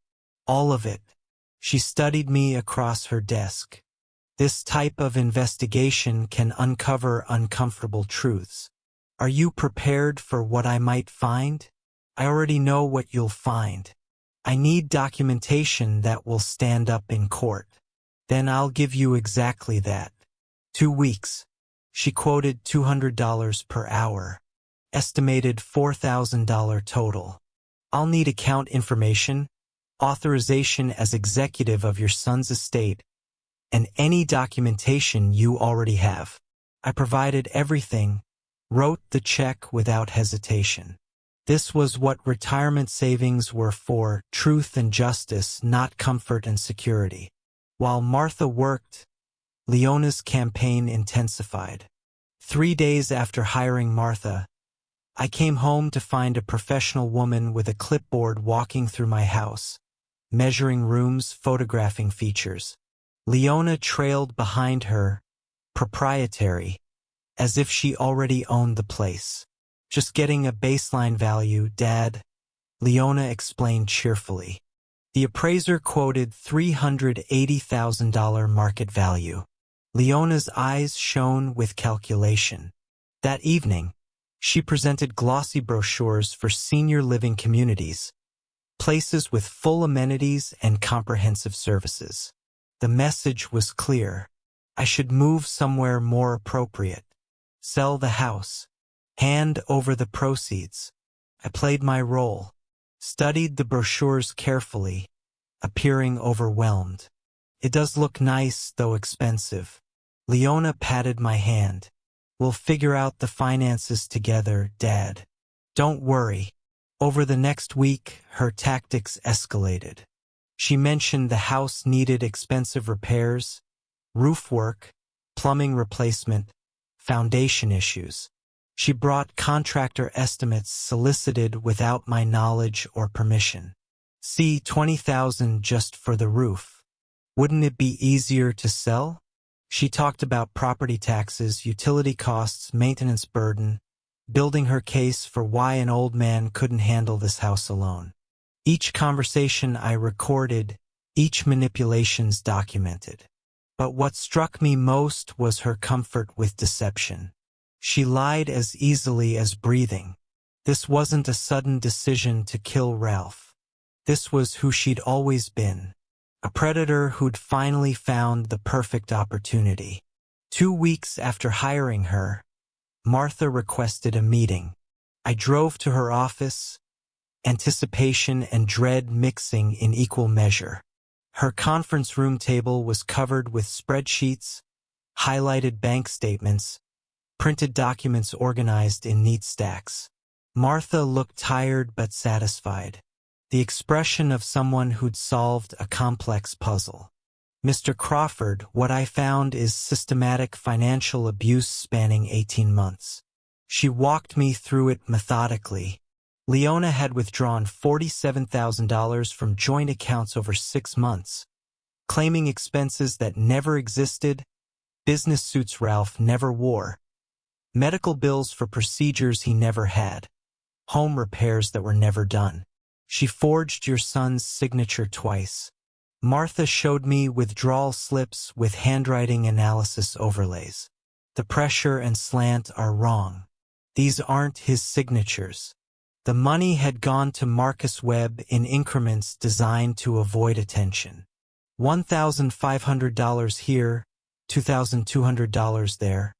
All of it. She studied me across her desk. This type of investigation can uncover uncomfortable truths. Are you prepared for what I might find? I already know what you'll find. I need documentation that will stand up in court. Then I'll give you exactly that. 2 weeks. She quoted $200 per hour. Estimated $4,000 total. I'll need account information, authorization as executive of your son's estate, and any documentation you already have. I provided everything, wrote the check without hesitation. This was what retirement savings were for, truth and justice, not comfort and security. While Martha worked, Leona's campaign intensified. 3 days after hiring Martha, I came home to find a professional woman with a clipboard walking through my house, measuring rooms, photographing features. Leona trailed behind her, proprietary, as if she already owned the place. Just getting a baseline value, Dad, Leona explained cheerfully. The appraiser quoted $380,000 market value. Leona's eyes shone with calculation. That evening, she presented glossy brochures for senior living communities, places with full amenities and comprehensive services. The message was clear. I should move somewhere more appropriate. Sell the house. Hand over the proceeds. I played my role. Studied the brochures carefully, appearing overwhelmed. It does look nice, though expensive. Leona patted my hand. We'll figure out the finances together, Dad. Don't worry. Over the next week, her tactics escalated. She mentioned the house needed expensive repairs, roof work, plumbing replacement, foundation issues. She brought contractor estimates solicited without my knowledge or permission. See, $20,000 just for the roof. Wouldn't it be easier to sell? She talked about property taxes, utility costs, maintenance burden, building her case for why an old man couldn't handle this house alone. Each conversation I recorded, each manipulation's documented. But what struck me most was her comfort with deception. She lied as easily as breathing. This wasn't a sudden decision to kill Ralph. This was who she'd always been. A predator who'd finally found the perfect opportunity. 2 weeks after hiring her, Martha requested a meeting. I drove to her office, anticipation and dread mixing in equal measure. Her conference room table was covered with spreadsheets, highlighted bank statements, printed documents organized in neat stacks. Martha looked tired but satisfied, the expression of someone who'd solved a complex puzzle. Mr. Crawford, what I found is systematic financial abuse spanning 18 months. She walked me through it methodically. Leona had withdrawn $47,000 from joint accounts over 6 months, claiming expenses that never existed, business suits Ralph never wore, medical bills for procedures he never had, home repairs that were never done. She forged your son's signature twice. Martha showed me withdrawal slips with handwriting analysis overlays. The pressure and slant are wrong. These aren't his signatures. The money had gone to Marcus Webb in increments designed to avoid attention. $1,500 here, $2,200 there,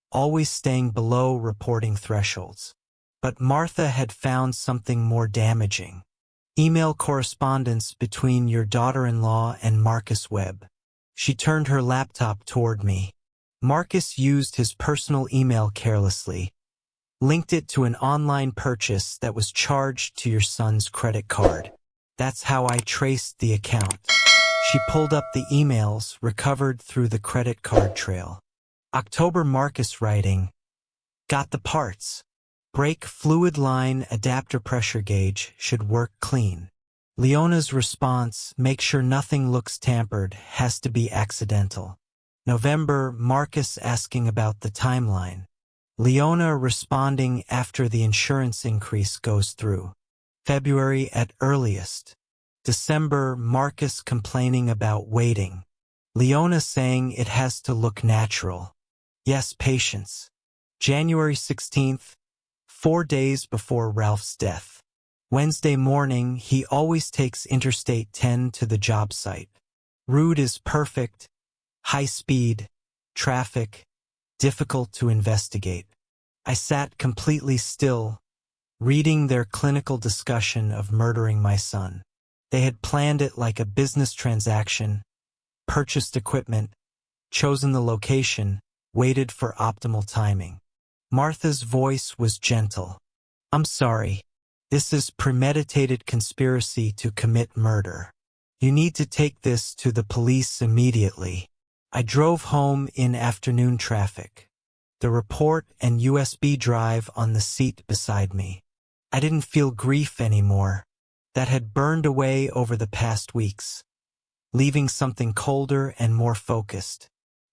always staying below reporting thresholds. But Martha had found something more damaging. Email correspondence between your daughter-in-law and Marcus Webb. She turned her laptop toward me. Marcus used his personal email carelessly, linked it to an online purchase that was charged to your son's credit card. That's how I traced the account. She pulled up the emails recovered through the credit card trail. October Marcus writing, got the parts. Brake fluid line adapter pressure gauge should work clean. Leona's response, make sure nothing looks tampered, has to be accidental. November, Marcus asking about the timeline. Leona responding after the insurance increase goes through. February at earliest. December, Marcus complaining about waiting. Leona saying it has to look natural. Yes, patience. January 16th, 4 days before Ralph's death. Wednesday morning, he always takes Interstate 10 to the job site. Route is perfect, high speed, traffic, difficult to investigate. I sat completely still, reading their clinical discussion of murdering my son. They had planned it like a business transaction, purchased equipment, chosen the location, waited for optimal timing. Martha's voice was gentle. I'm sorry. This is premeditated conspiracy to commit murder. You need to take this to the police immediately. I drove home in afternoon traffic. The report and USB drive on the seat beside me. I didn't feel grief anymore. That had burned away over the past weeks, leaving something colder and more focused.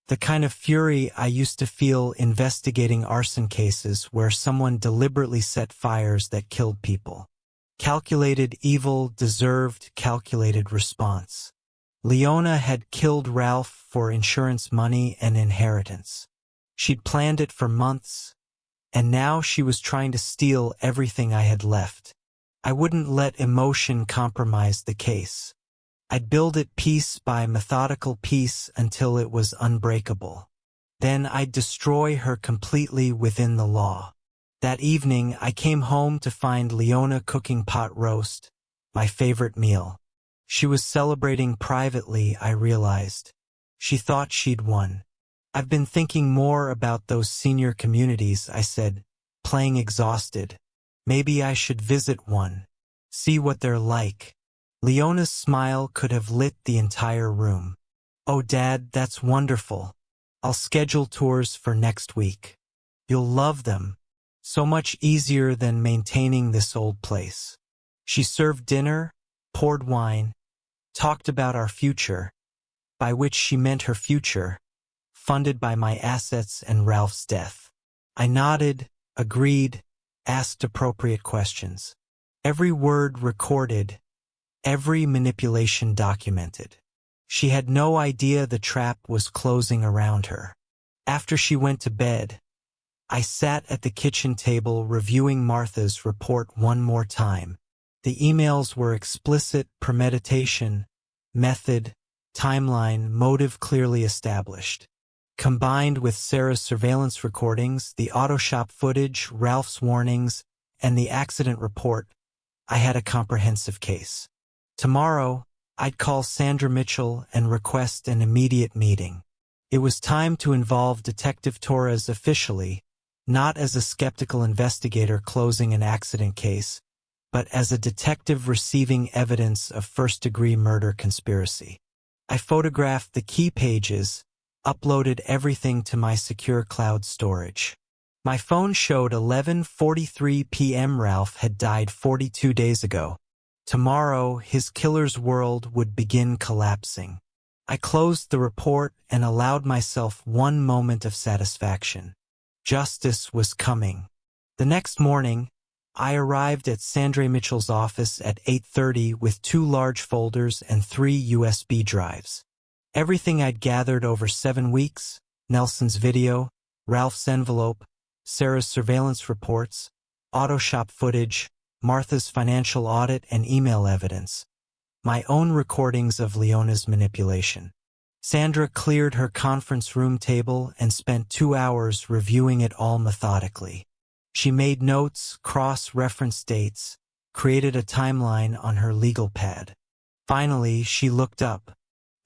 The kind of fury I used to feel investigating arson cases where someone deliberately set fires that killed people. Calculated evil deserved calculated response. Leona had killed Ralph for insurance money and inheritance. She'd planned it for months, and now she was trying to steal everything I had left. I wouldn't let emotion compromise the case. I'd build it piece by methodical piece until it was unbreakable. Then I'd destroy her completely within the law. That evening, I came home to find Leona cooking pot roast, my favorite meal. She was celebrating privately, I realized. She thought she'd won. I've been thinking more about those senior communities, I said, playing exhausted. Maybe I should visit one. See what they're like. Leona's smile could have lit the entire room. Oh, Dad, that's wonderful. I'll schedule tours for next week. You'll love them. So much easier than maintaining this old place. She served dinner, poured wine, talked about our future, by which she meant her future, funded by my assets and Ralph's death. I nodded, agreed, asked appropriate questions. Every word recorded, every manipulation documented. She had no idea the trap was closing around her. After she went to bed, I sat at the kitchen table reviewing Martha's report one more time. The emails were explicit: premeditation, method, timeline, motive clearly established. Combined with Sarah's surveillance recordings, the auto shop footage, Ralph's warnings, and the accident report, I had a comprehensive case. Tomorrow, I'd call Sandra Mitchell and request an immediate meeting. It was time to involve Detective Torres officially, not as a skeptical investigator closing an accident case, but as a detective receiving evidence of first-degree murder conspiracy. I photographed the key pages, uploaded everything to my secure cloud storage. My phone showed 11:43 p.m. Ralph had died 42 days ago. Tomorrow, his killer's world would begin collapsing. I closed the report and allowed myself one moment of satisfaction. Justice was coming. The next morning, I arrived at Sandra Mitchell's office at 8:30 with 2 large folders and 3 USB drives. Everything I'd gathered over 7 weeks, Nelson's video, Ralph's envelope, Sarah's surveillance reports, auto shop footage, Martha's financial audit and email evidence, my own recordings of Leona's manipulation. Sandra cleared her conference room table and spent 2 hours reviewing it all methodically. She made notes, cross-referenced dates, created a timeline on her legal pad. Finally, she looked up.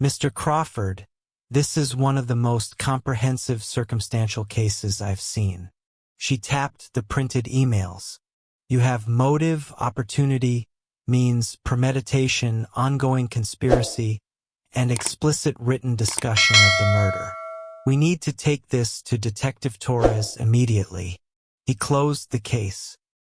Mr. Crawford, this is one of the most comprehensive circumstantial cases I've seen. She tapped the printed emails. You have motive, opportunity, means, premeditation, ongoing conspiracy, and explicit written discussion of the murder. We need to take this to Detective Torres immediately. He closed the case.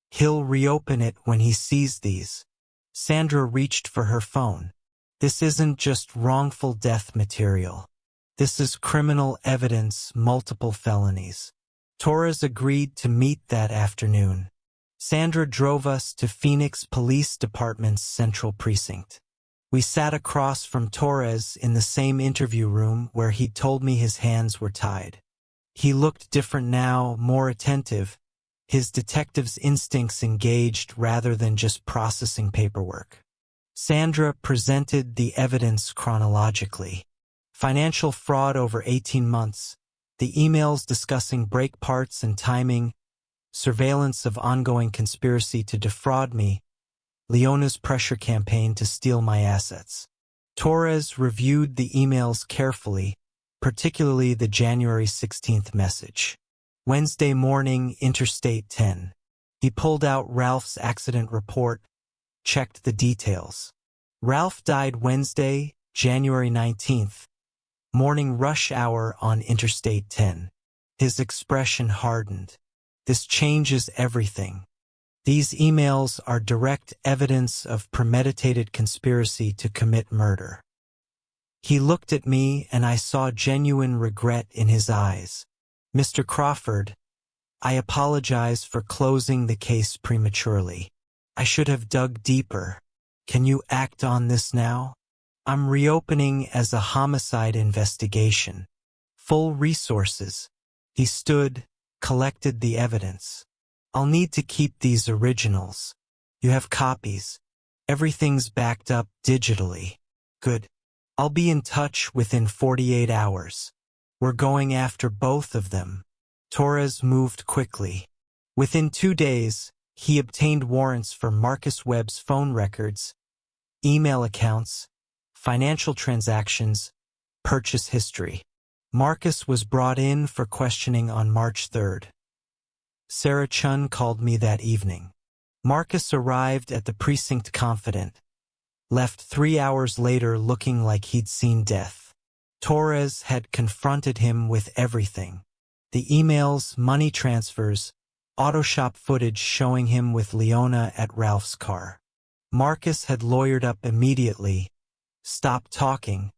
He'll reopen it when he sees these. Sandra reached for her phone. This isn't just wrongful death material. This is criminal evidence, multiple felonies. Torres agreed to meet that afternoon. Sandra drove us to Phoenix Police Department's Central Precinct. We sat across from Torres in the same interview room where he'd told me his hands were tied. He looked different now, more attentive, his detective's instincts engaged rather than just processing paperwork. Sandra presented the evidence chronologically. Financial fraud over 18 months, the emails discussing break parts and timing, surveillance of ongoing conspiracy to defraud me, Leona's pressure campaign to steal my assets. Torres reviewed the emails carefully, particularly the January 16th message. Wednesday morning, Interstate 10. He pulled out Ralph's accident report, checked the details. Ralph died Wednesday, January 19th, morning rush hour on Interstate 10. His expression hardened. This changes everything. These emails are direct evidence of premeditated conspiracy to commit murder. He looked at me and I saw genuine regret in his eyes. Mr. Crawford, I apologize for closing the case prematurely. I should have dug deeper. Can you act on this now? I'm reopening as a homicide investigation. Full resources. He stood, collected the evidence. I'll need to keep these originals. You have copies. Everything's backed up digitally. Good. I'll be in touch within 48 hours. We're going after both of them. Torres moved quickly. Within 2 days, he obtained warrants for Marcus Webb's phone records, email accounts, financial transactions, purchase history. Marcus was brought in for questioning on March 3rd. Sarah Chun called me that evening. Marcus arrived at the precinct confident, left 3 hours later looking like he'd seen death. Torres had confronted him with everything. The emails, money transfers, auto shop footage showing him with Leona at Ralph's car. Marcus had lawyered up immediately, stopped talking,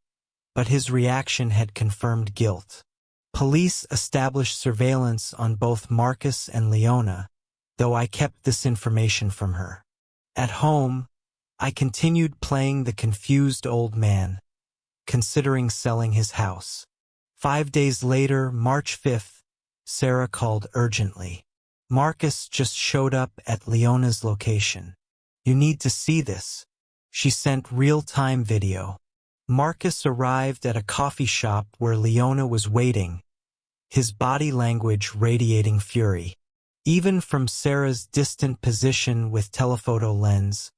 but his reaction had confirmed guilt. Police established surveillance on both Marcus and Leona, though I kept this information from her. At home, I continued playing the confused old man, considering selling his house. 5 days later, March 5th, Sarah called urgently. Marcus just showed up at Leona's location. You need to see this. She sent real-time video. Marcus arrived at a coffee shop where Leona was waiting, his body language radiating fury. Even from Sarah's distant position with telephoto lens,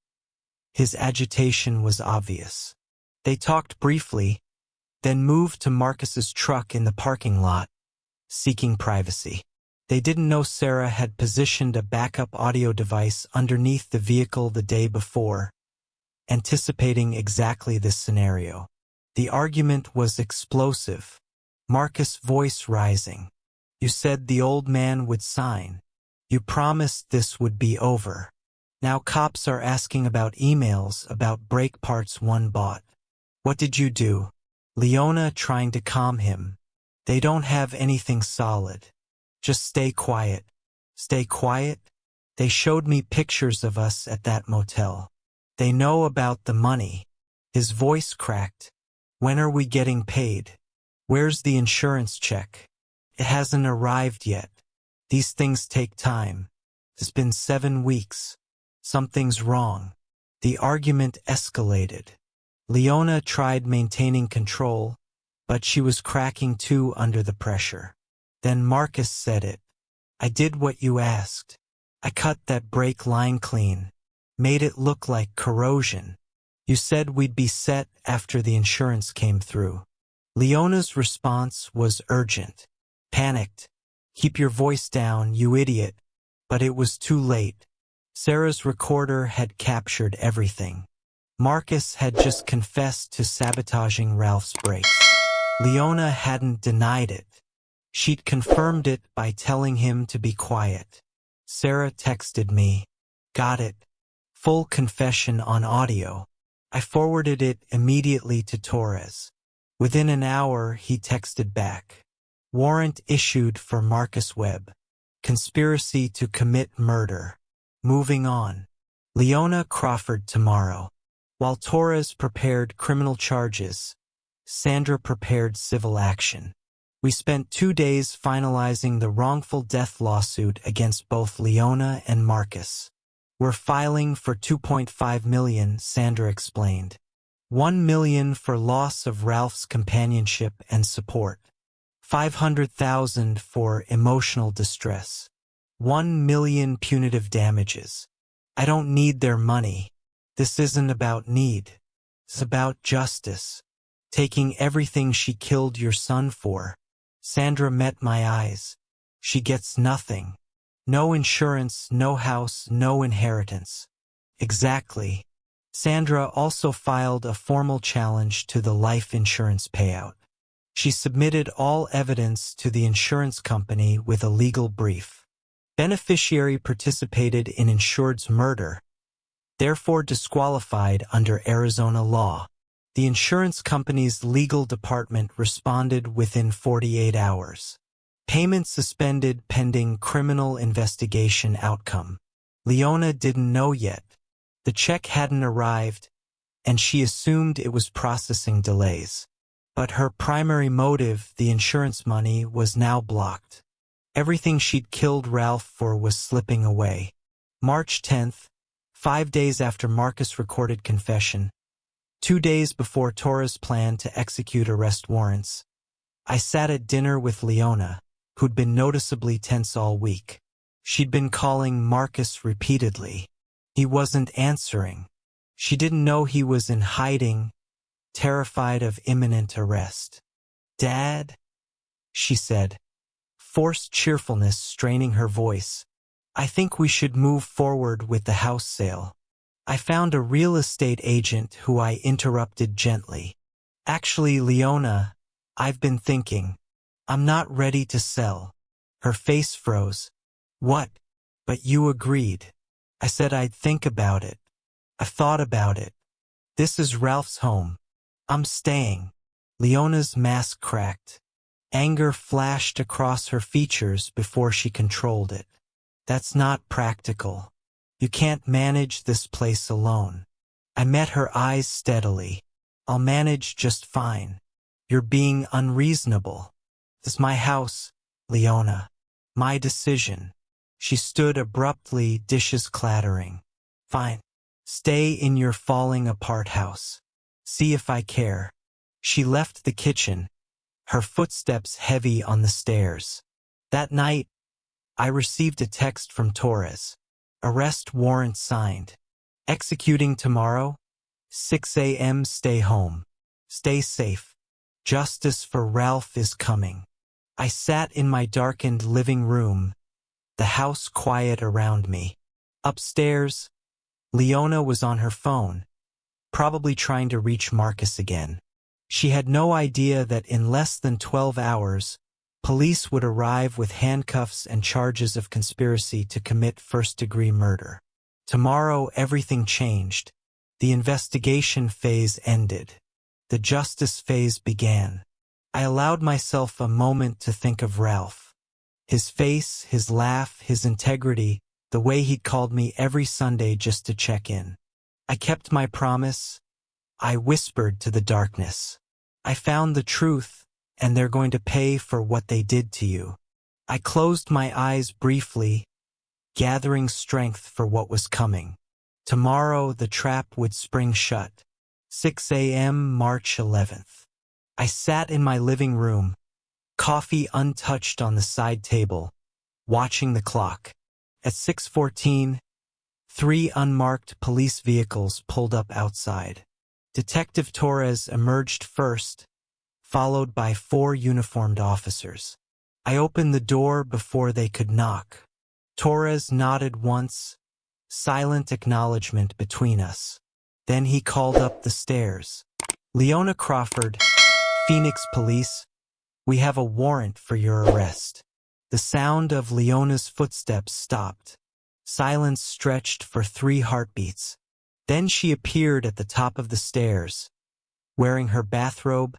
his agitation was obvious. They talked briefly, then moved to Marcus's truck in the parking lot, seeking privacy. They didn't know Sarah had positioned a backup audio device underneath the vehicle the day before, anticipating exactly this scenario. The argument was explosive, Marcus' voice rising. You said the old man would sign. You promised this would be over. Now cops are asking about emails about brake parts one bought. What did you do? Leona trying to calm him. They don't have anything solid. Just stay quiet. Stay quiet? They showed me pictures of us at that motel. They know about the money. His voice cracked. When are we getting paid? Where's the insurance check? It hasn't arrived yet. These things take time. It's been 7 weeks. Something's wrong. The argument escalated. Leona tried maintaining control, but she was cracking too under the pressure. Then Marcus said it. I did what you asked. I cut that brake line clean. Made it look like corrosion. You said we'd be set after the insurance came through. Leona's response was urgent. Panicked. "Keep your voice down, you idiot." But it was too late. Sarah's recorder had captured everything. Marcus had just confessed to sabotaging Ralph's brakes. Leona hadn't denied it. She'd confirmed it by telling him to be quiet. Sarah texted me, "Got it. Full confession on audio." I forwarded it immediately to Torres. Within an hour, he texted back, "Warrant issued for Marcus Webb. Conspiracy to commit murder. Moving on. Leona Crawford tomorrow." While Torres prepared criminal charges, Sandra prepared civil action. We spent 2 days finalizing the wrongful death lawsuit against both Leona and Marcus. "We're filing for $2.5 million, Sandra explained. $1 million for loss of Ralph's companionship and support. $500,000 for emotional distress. $1 million punitive damages. I don't need their money. This isn't about need. It's about justice. Taking everything she killed your son for." Sandra met my eyes. "She gets nothing. No insurance, no house, no inheritance." Exactly. Sandra also filed a formal challenge to the life insurance payout. She submitted all evidence to the insurance company with a legal brief. Beneficiary participated in insured's murder, therefore disqualified under Arizona law. The insurance company's legal department responded within 48 hours. Payment suspended pending criminal investigation outcome. Leona didn't know yet. The check hadn't arrived, and she assumed it was processing delays. But her primary motive, the insurance money, was now blocked. Everything she'd killed Ralph for was slipping away. March 10th, 5 days after Marcus recorded confession, 2 days before Torres planned to execute arrest warrants, I sat at dinner with Leona, who'd been noticeably tense all week. She'd been calling Marcus repeatedly. He wasn't answering. She didn't know he was in hiding, terrified of imminent arrest. "Dad," she said, forced cheerfulness straining her voice, "I think we should move forward with the house sale." I found a real estate agent who I interrupted gently. "Actually, Leona, I've been thinking. I'm not ready to sell." Her face froze. "What? But you agreed." I said I'd think about it. "I've thought about it. This is Ralph's home. I'm staying." Leona's mask cracked. Anger flashed across her features before she controlled it. "That's not practical. You can't manage this place alone." I met her eyes steadily. "I'll manage just fine." "You're being unreasonable. This is my house, Leona. My decision." She stood abruptly, dishes clattering. "Fine. Stay in your falling apart house. See if I care." She left the kitchen, her footsteps heavy on the stairs. That night, I received a text from Torres. "Arrest warrant signed. Executing tomorrow. 6 a.m. Stay home. Stay safe. Justice for Ralph is coming." I sat in my darkened living room, the house quiet around me. Upstairs, Leona was on her phone, probably trying to reach Marcus again. She had no idea that in less than 12 hours, police would arrive with handcuffs and charges of conspiracy to commit first-degree murder. Tomorrow, everything changed. The investigation phase ended. The justice phase began. I allowed myself a moment to think of Ralph. His face, his laugh, his integrity, the way he'd called me every Sunday just to check in. I kept my promise. I whispered to the darkness, "I found the truth, and they're going to pay for what they did to you." I closed my eyes briefly, gathering strength for what was coming. Tomorrow the trap would spring shut. 6 a.m. March 11th. I sat in my living room, coffee untouched on the side table, watching the clock. At 6:14, 3 unmarked police vehicles pulled up outside. Detective Torres emerged first, followed by 4 uniformed officers. I opened the door before they could knock. Torres nodded once, silent acknowledgement between us. Then he called up the stairs. Leona Crawford, Phoenix Police, we have a warrant for your arrest. The sound of Leona's footsteps stopped. Silence stretched for 3 heartbeats. Then she appeared at the top of the stairs, wearing her bathrobe,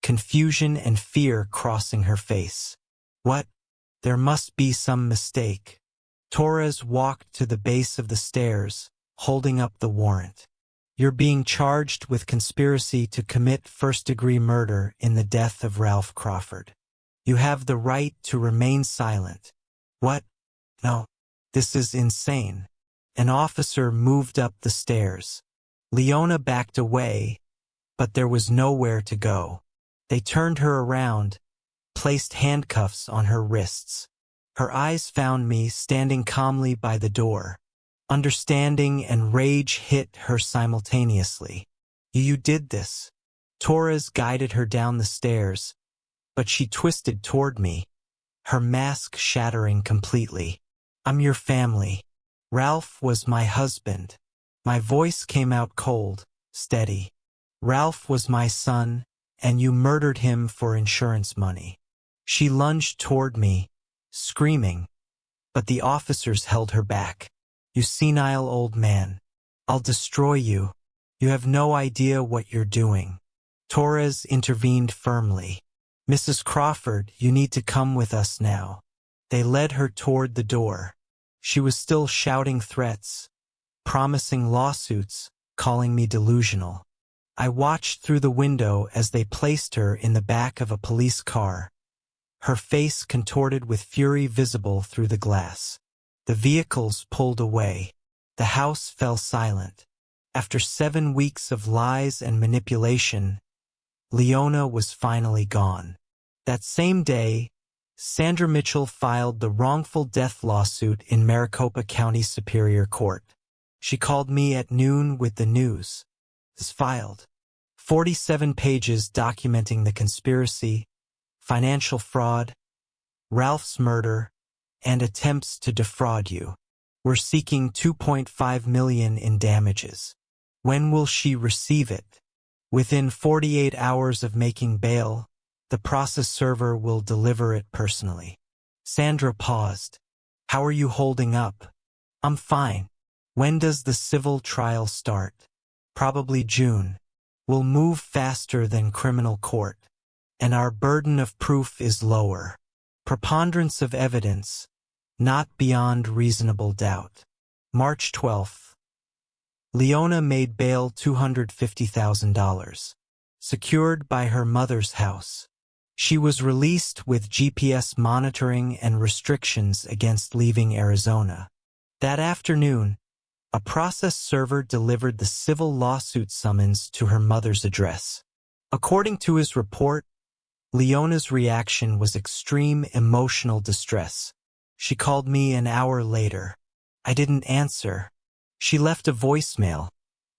confusion and fear crossing her face. What? There must be some mistake. Torres walked to the base of the stairs, holding up the warrant. You're being charged with conspiracy to commit first-degree murder in the death of Ralph Crawford. You have the right to remain silent. What? No. This is insane. An officer moved up the stairs. Leona backed away, but there was nowhere to go. They turned her around, placed handcuffs on her wrists. Her eyes found me standing calmly by the door. Understanding and rage hit her simultaneously. You did this. Torres guided her down the stairs, but she twisted toward me, her mask shattering completely. I'm your family. Ralph was my husband. My voice came out cold, steady. Ralph was my son, and you murdered him for insurance money. She lunged toward me, screaming, but the officers held her back. You senile old man. I'll destroy you. You have no idea what you're doing. Torres intervened firmly. Mrs. Crawford, you need to come with us now. They led her toward the door. She was still shouting threats, promising lawsuits, calling me delusional. I watched through the window as they placed her in the back of a police car, her face contorted with fury visible through the glass. The vehicles pulled away. The house fell silent. After 7 weeks of lies and manipulation, Leona was finally gone. That same day, Sandra Mitchell filed the wrongful death lawsuit in Maricopa County Superior Court. She called me at noon with the news. It's filed. 47 pages documenting the conspiracy, financial fraud, Ralph's murder, and attempts to defraud you. We're seeking $2.5 million in damages. When will she receive it? Within 48 hours of making bail, the process server will deliver it personally. Sandra paused. How are you holding up? I'm fine. When does the civil trial start? Probably June. We'll move faster than criminal court, and our burden of proof is lower. Preponderance of evidence, not beyond reasonable doubt. March 12th. Leona made bail $250,000, secured by her mother's house. She was released with GPS monitoring and restrictions against leaving Arizona. That afternoon, a process server delivered the civil lawsuit summons to her mother's address. According to his report, Leona's reaction was extreme emotional distress. She called me an hour later. I didn't answer. She left a voicemail,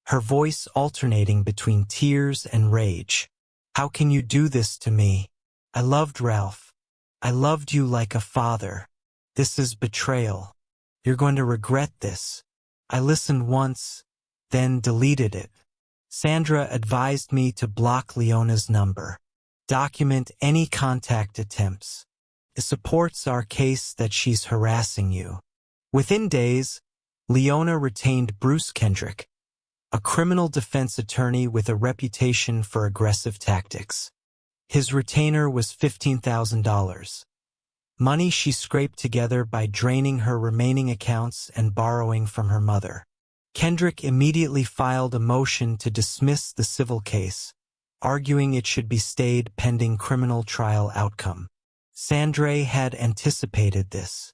her voice alternating between tears and rage. How can you do this to me? I loved Ralph. I loved you like a father. This is betrayal. You're going to regret this. I listened once, then deleted it. Sandra advised me to block Leona's number. Document any contact attempts. It supports our case that she's harassing you. Within days, Leona retained Bruce Kendrick, a criminal defense attorney with a reputation for aggressive tactics. His retainer was $15,000. Money she scraped together by draining her remaining accounts and borrowing from her mother. Kendrick immediately filed a motion to dismiss the civil case, arguing it should be stayed pending criminal trial outcome. Sandra had anticipated this.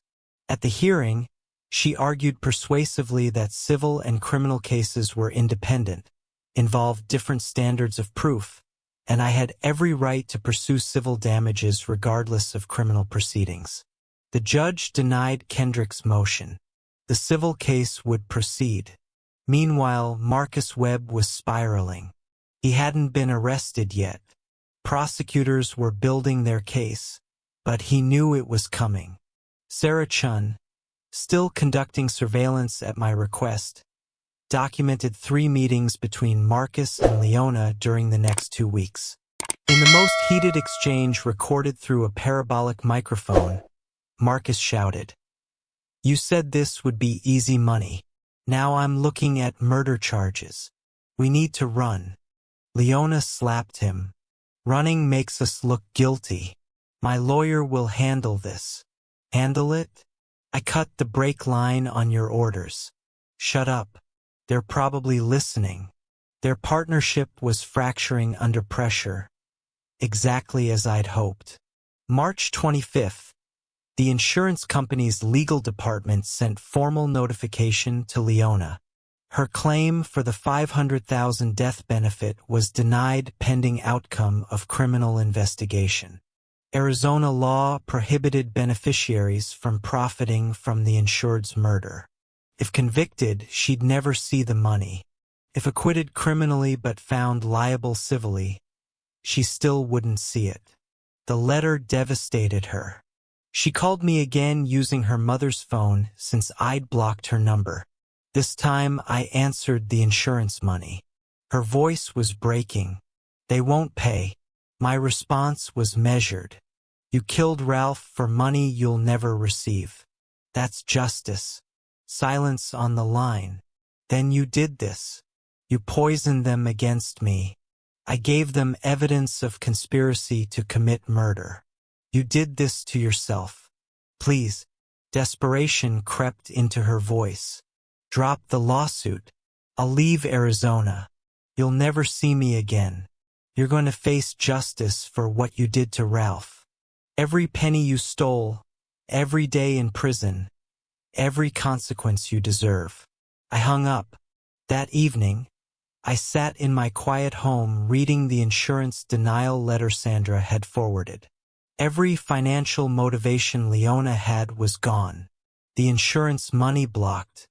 At the hearing, she argued persuasively that civil and criminal cases were independent, involved different standards of proof, and I had every right to pursue civil damages regardless of criminal proceedings. The judge denied Kendrick's motion. The civil case would proceed. Meanwhile, Marcus Webb was spiraling. He hadn't been arrested yet. Prosecutors were building their case, but he knew it was coming. Sarah Chun, still conducting surveillance at my request, documented 3 meetings between Marcus and Leona during the next 2 weeks. In the most heated exchange recorded through a parabolic microphone, Marcus shouted, "You said this would be easy money. Now I'm looking at murder charges. We need to run." Leona slapped him. "Running makes us look guilty. My lawyer will handle this." "Handle it? I cut the brake line on your orders." "Shut up. They're probably listening." Their partnership was fracturing under pressure, exactly as I'd hoped. March 25th, the insurance company's legal department sent formal notification to Leona. Her claim for the $500,000 death benefit was denied pending outcome of criminal investigation. Arizona law prohibited beneficiaries from profiting from the insured's murder. If convicted, she'd never see the money. If acquitted criminally but found liable civilly, she still wouldn't see it. The letter devastated her. She called me again using her mother's phone since I'd blocked her number. This time I answered the insurance money. Her voice was breaking. "They won't pay." My response was measured. "You killed Ralph for money you'll never receive. That's justice. Silence on the line. Then you did this. You poisoned them against me. I gave them evidence of conspiracy to commit murder. You did this to yourself. Please." Desperation crept into her voice. "Drop the lawsuit. I'll leave Arizona. You'll never see me again. You're going to face justice for what you did to Ralph. Every penny you stole, every day in prison, every consequence you deserve." I hung up. That evening, I sat in my quiet home reading the insurance denial letter Sandra had forwarded. Every financial motivation Leona had was gone. The insurance money blocked.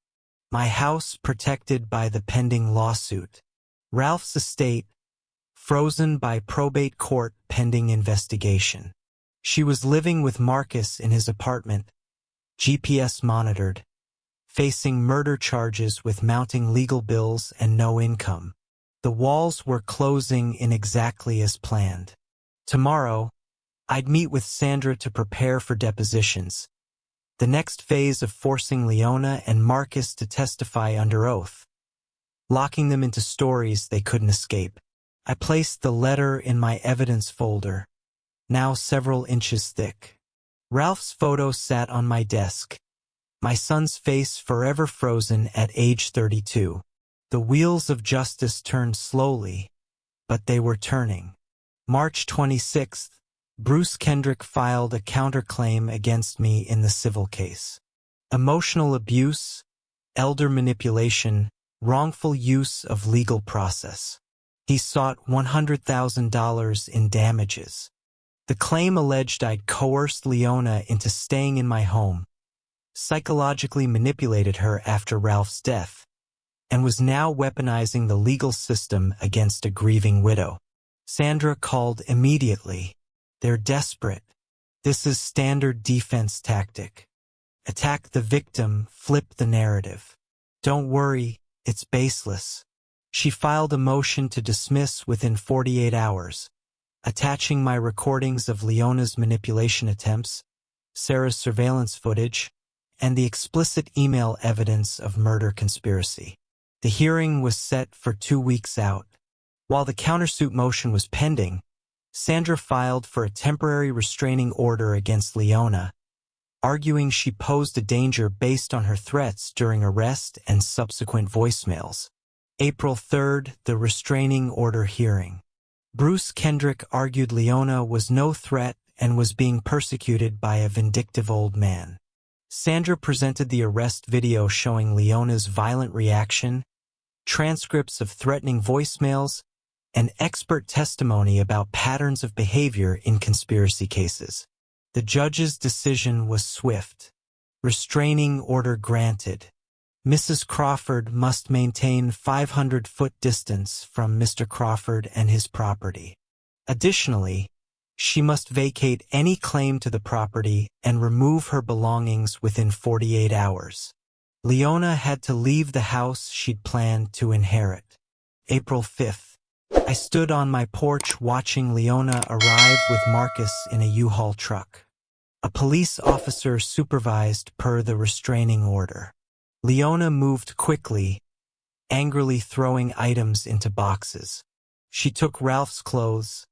My house protected by the pending lawsuit. Ralph's estate frozen by probate court pending investigation. She was living with Marcus in his apartment, GPS monitored, facing murder charges with mounting legal bills and no income. The walls were closing in exactly as planned. Tomorrow, I'd meet with Sandra to prepare for depositions, the next phase of forcing Leona and Marcus to testify under oath, locking them into stories they couldn't escape. I placed the letter in my evidence folder, now several inches thick. Ralph's photo sat on my desk, my son's face forever frozen at age 32. The wheels of justice turned slowly, but they were turning. March 26th, Bruce Kendrick filed a counterclaim against me in the civil case. Emotional abuse, elder manipulation, wrongful use of legal process. He sought $100,000 in damages. The claim alleged I'd coerced Leona into staying in my home, psychologically manipulated her after Ralph's death, and was now weaponizing the legal system against a grieving widow. Sandra called immediately. "They're desperate. This is standard defense tactic. Attack the victim, flip the narrative. Don't worry, it's baseless." She filed a motion to dismiss within 48 hours, attaching my recordings of Leona's manipulation attempts, Sarah's surveillance footage, and the explicit email evidence of murder conspiracy. The hearing was set for 2 weeks out. While the countersuit motion was pending, Sandra filed for a temporary restraining order against Leona, arguing she posed a danger based on her threats during arrest and subsequent voicemails. April 3rd, the restraining order hearing. Bruce Kendrick argued Leona was no threat and was being persecuted by a vindictive old man. Sandra presented the arrest video showing Leona's violent reaction, transcripts of threatening voicemails, and expert testimony about patterns of behavior in conspiracy cases. The judge's decision was swift. Restraining order granted. Mrs. Crawford must maintain 500-foot distance from Mr. Crawford and his property. Additionally, She must vacate any claim to the property and remove her belongings within 48 hours. Leona had to leave the house she'd planned to inherit. April 5th. I stood on my porch watching Leona arrive with Marcus in a U-Haul truck. A police officer supervised per the restraining order. Leona moved quickly, angrily throwing items into boxes. She took Ralph's clothes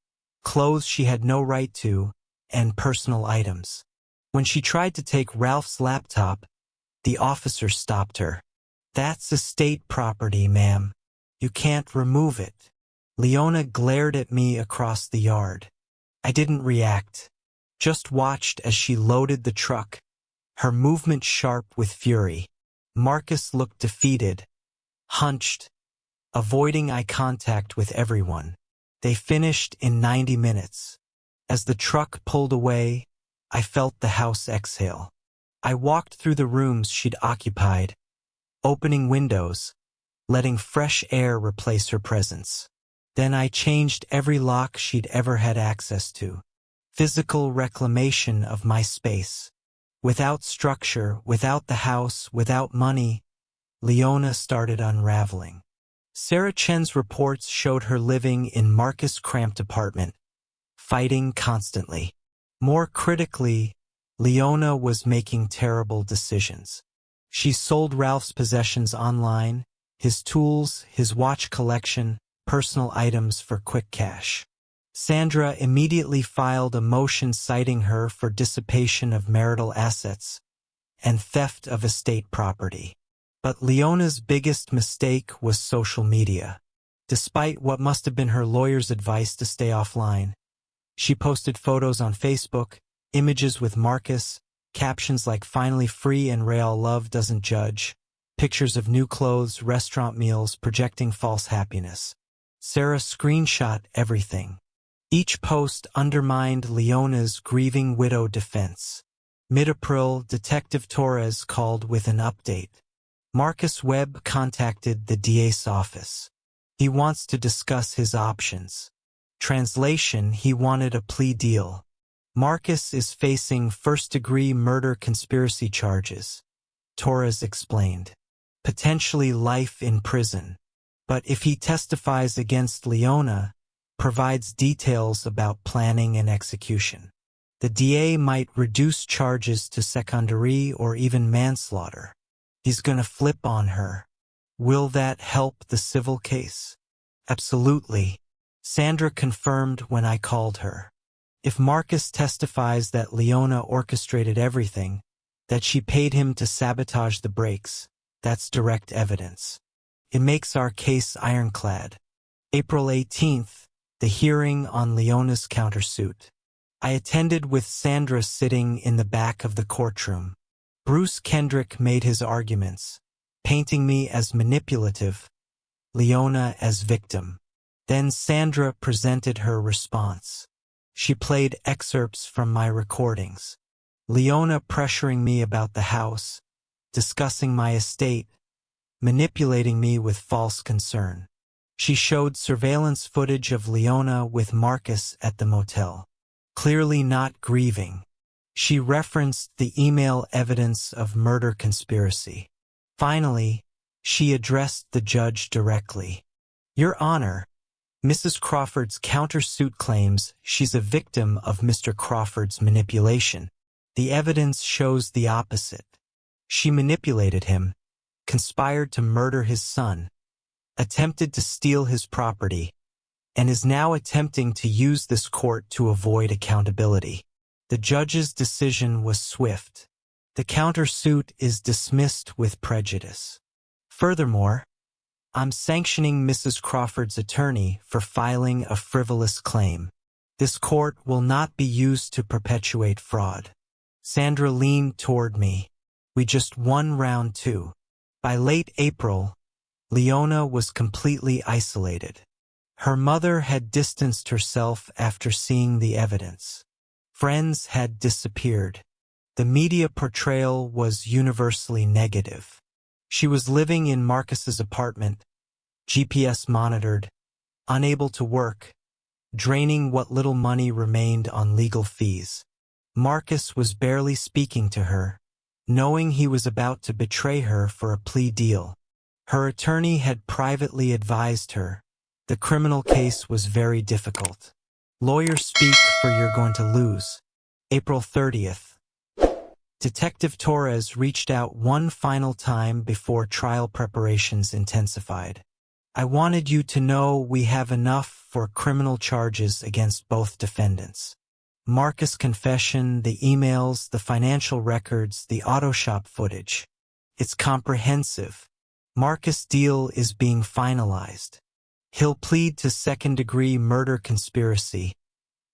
she had no right to, and personal items. When she tried to take Ralph's laptop, the officer stopped her. "That's estate property, ma'am. You can't remove it." Leona glared at me across the yard. I didn't react, just watched as she loaded the truck, her movement sharp with fury. Marcus looked defeated, hunched, avoiding eye contact with everyone. They finished in 90 minutes. As the truck pulled away, I felt the house exhale. I walked through the rooms she'd occupied, opening windows, letting fresh air replace her presence. Then I changed every lock she'd ever had access to. Physical reclamation of my space. Without structure, without the house, without money, Leona started unraveling. Sarah Chen's reports showed her living in Marcus' cramped apartment, fighting constantly. More critically, Leona was making terrible decisions. She sold Ralph's possessions online, his tools, his watch collection, personal items for quick cash. Sandra immediately filed a motion citing her for dissipation of marital assets and theft of estate property. But Leona's biggest mistake was social media. Despite what must have been her lawyer's advice to stay offline, she posted photos on Facebook, images with Marcus, captions like "finally free and real love doesn't judge," pictures of new clothes, restaurant meals, projecting false happiness. Sarah screenshot everything. Each post undermined Leona's grieving widow defense. Mid-April, Detective Torres called with an update. Marcus Webb contacted the DA's office. He wants to discuss his options. Translation: he wanted a plea deal. Marcus is facing first-degree murder conspiracy charges, Torres explained. Potentially life in prison. But if he testifies against Leona, provides details about planning and execution, the DA might reduce charges to second-degree or even manslaughter. He's gonna flip on her. Will that help the civil case? Absolutely. Sandra confirmed when I called her. If Marcus testifies that Leona orchestrated everything, that she paid him to sabotage the brakes, that's direct evidence. It makes our case ironclad. April 18th, the hearing on Leona's countersuit. I attended with Sandra sitting in the back of the courtroom. Bruce Kendrick made his arguments, painting me as manipulative, Leona as victim. Then Sandra presented her response. She played excerpts from my recordings. Leona pressuring me about the house, discussing my estate, manipulating me with false concern. She showed surveillance footage of Leona with Marcus at the motel, clearly not grieving. She referenced the email evidence of murder conspiracy. Finally, she addressed the judge directly. "Your Honor, Mrs. Crawford's countersuit claims she's a victim of Mr. Crawford's manipulation. The evidence shows the opposite. She manipulated him, conspired to murder his son, attempted to steal his property, and is now attempting to use this court to avoid accountability." The judge's decision was swift. The countersuit is dismissed with prejudice. Furthermore, I'm sanctioning Mrs. Crawford's attorney for filing a frivolous claim. This court will not be used to perpetuate fraud. Sandra leaned toward me. We just won round 2. By late April, Leona was completely isolated. Her mother had distanced herself after seeing the evidence. Friends had disappeared. The media portrayal was universally negative. She was living in Marcus's apartment, GPS monitored, unable to work, draining what little money remained on legal fees. Marcus was barely speaking to her, knowing he was about to betray her for a plea deal. Her attorney had privately advised her. The criminal case was very difficult. Lawyers speak for you're going to lose. April 30th. Detective Torres reached out one final time before trial preparations intensified. I wanted you to know we have enough for criminal charges against both defendants. Marcus' confession, the emails, the financial records, the auto shop footage. It's comprehensive. Marcus' deal is being finalized. He'll plead to second-degree murder conspiracy,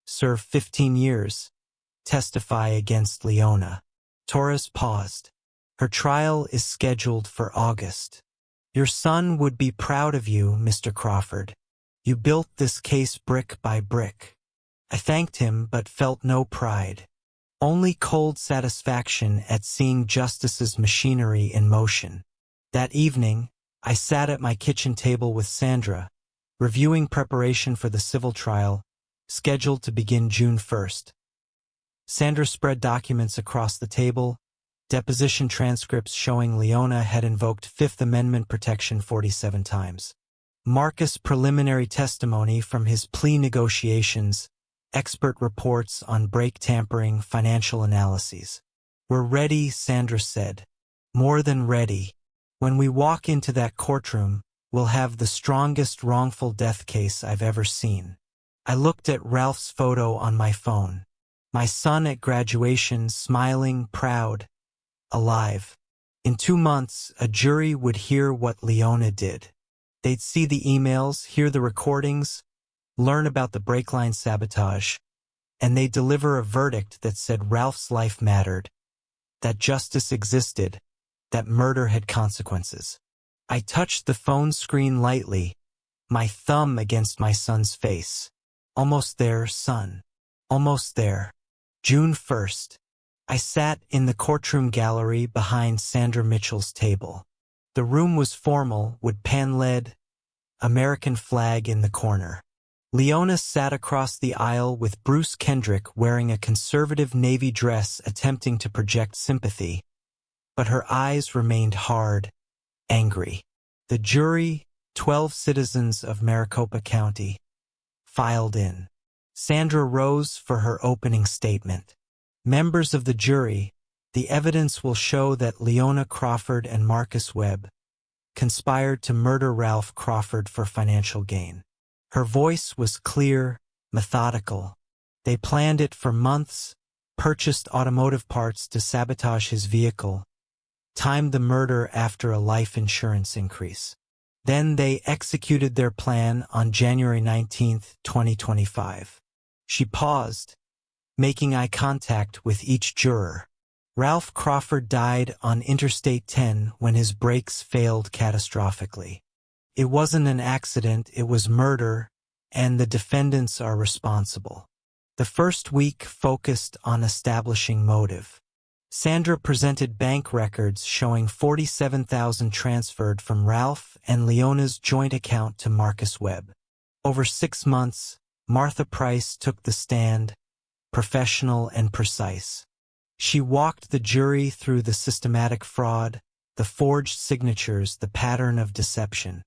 serve 15 years, testify against Leona. Torres paused. Her trial is scheduled for August. Your son would be proud of you, Mr. Crawford. You built this case brick by brick. I thanked him but felt no pride. Only cold satisfaction at seeing justice's machinery in motion. That evening, I sat at my kitchen table with Sandra, reviewing preparation for the civil trial, scheduled to begin June 1st. Sandra spread documents across the table, deposition transcripts showing Leona had invoked Fifth Amendment protection 47 times. Marcus' preliminary testimony from his plea negotiations, expert reports on brake tampering, financial analyses. We're ready, Sandra said. More than ready. When we walk into that courtroom, we'll have the strongest wrongful death case I've ever seen. I looked at Ralph's photo on my phone. My son at graduation, smiling, proud, alive. In 2 months, a jury would hear what Leona did. They'd see the emails, hear the recordings, learn about the brake line sabotage, and they'd deliver a verdict that said Ralph's life mattered, that justice existed, that murder had consequences. I touched the phone screen lightly, my thumb against my son's face. Almost there, son. Almost there. June 1st. I sat in the courtroom gallery behind Sandra Mitchell's table. The room was formal, with pan-led, American flag in the corner. Leona sat across the aisle with Bruce Kendrick wearing a conservative navy dress attempting to project sympathy, but her eyes remained hard, angry. The jury, 12 citizens of Maricopa County, filed in. Sandra rose for her opening statement. Members of the jury, the evidence will show that Leona Crawford and Marcus Webb conspired to murder Ralph Crawford for financial gain. Her voice was clear, methodical. They planned it for months, purchased automotive parts to sabotage his vehicle, timed the murder after a life insurance increase. Then they executed their plan on January 19, 2025. She paused, making eye contact with each juror. Ralph Crawford died on Interstate 10 when his brakes failed catastrophically. It wasn't an accident, it was murder, and the defendants are responsible. The first week focused on establishing motive. Sandra presented bank records showing $47,000 transferred from Ralph and Leona's joint account to Marcus Webb. Over 6 months, Martha Price took the stand, professional and precise. She walked the jury through the systematic fraud, the forged signatures, the pattern of deception.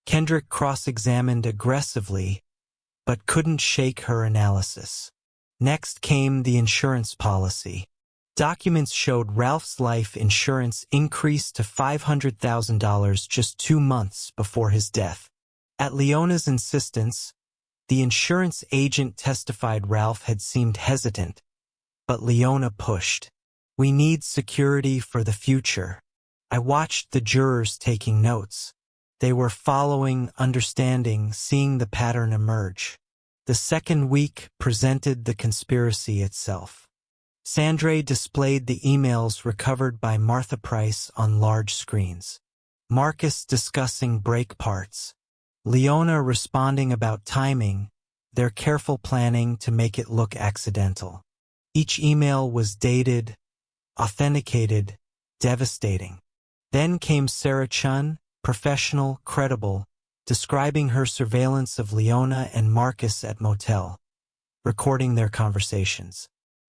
Kendrick cross-examined aggressively, but couldn't shake her analysis. Next came the insurance policy. Documents showed Ralph's life insurance increased to $500,000 just 2 months before his death. At Leona's insistence, the insurance agent testified Ralph had seemed hesitant, but Leona pushed. We need security for the future. I watched the jurors taking notes. They were following, understanding, seeing the pattern emerge. The second week presented the conspiracy itself. Sandra displayed the emails recovered by Martha Price on large screens. Marcus discussing brake parts. Leona responding about timing, their careful planning to make it look accidental. Each email was dated, authenticated, devastating. Then came Sarah Chun, professional, credible, describing her surveillance of Leona and Marcus at motel, recording their conversations.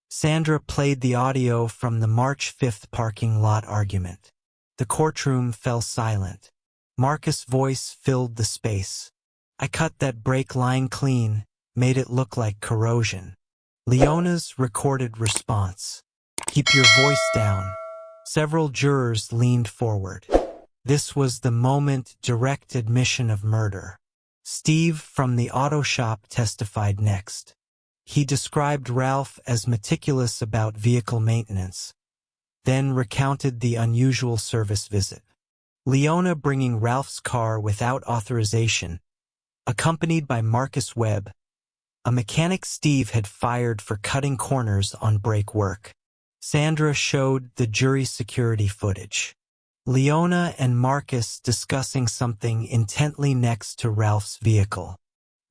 Sandra played the audio from the March 5th parking lot argument. The courtroom fell silent. Marcus' voice filled the space. "I cut that brake line clean, made it look like corrosion." Leona's recorded response. "Keep your voice down." Several jurors leaned forward. This was the moment direct admission of murder. Steve from the auto shop testified next. He described Ralph as meticulous about vehicle maintenance, then recounted the unusual service visit. Leona bringing Ralph's car without authorization, accompanied by Marcus Webb, a mechanic Steve had fired for cutting corners on brake work. Sandra showed the jury security footage. Leona and Marcus discussing something intently next to Ralph's vehicle.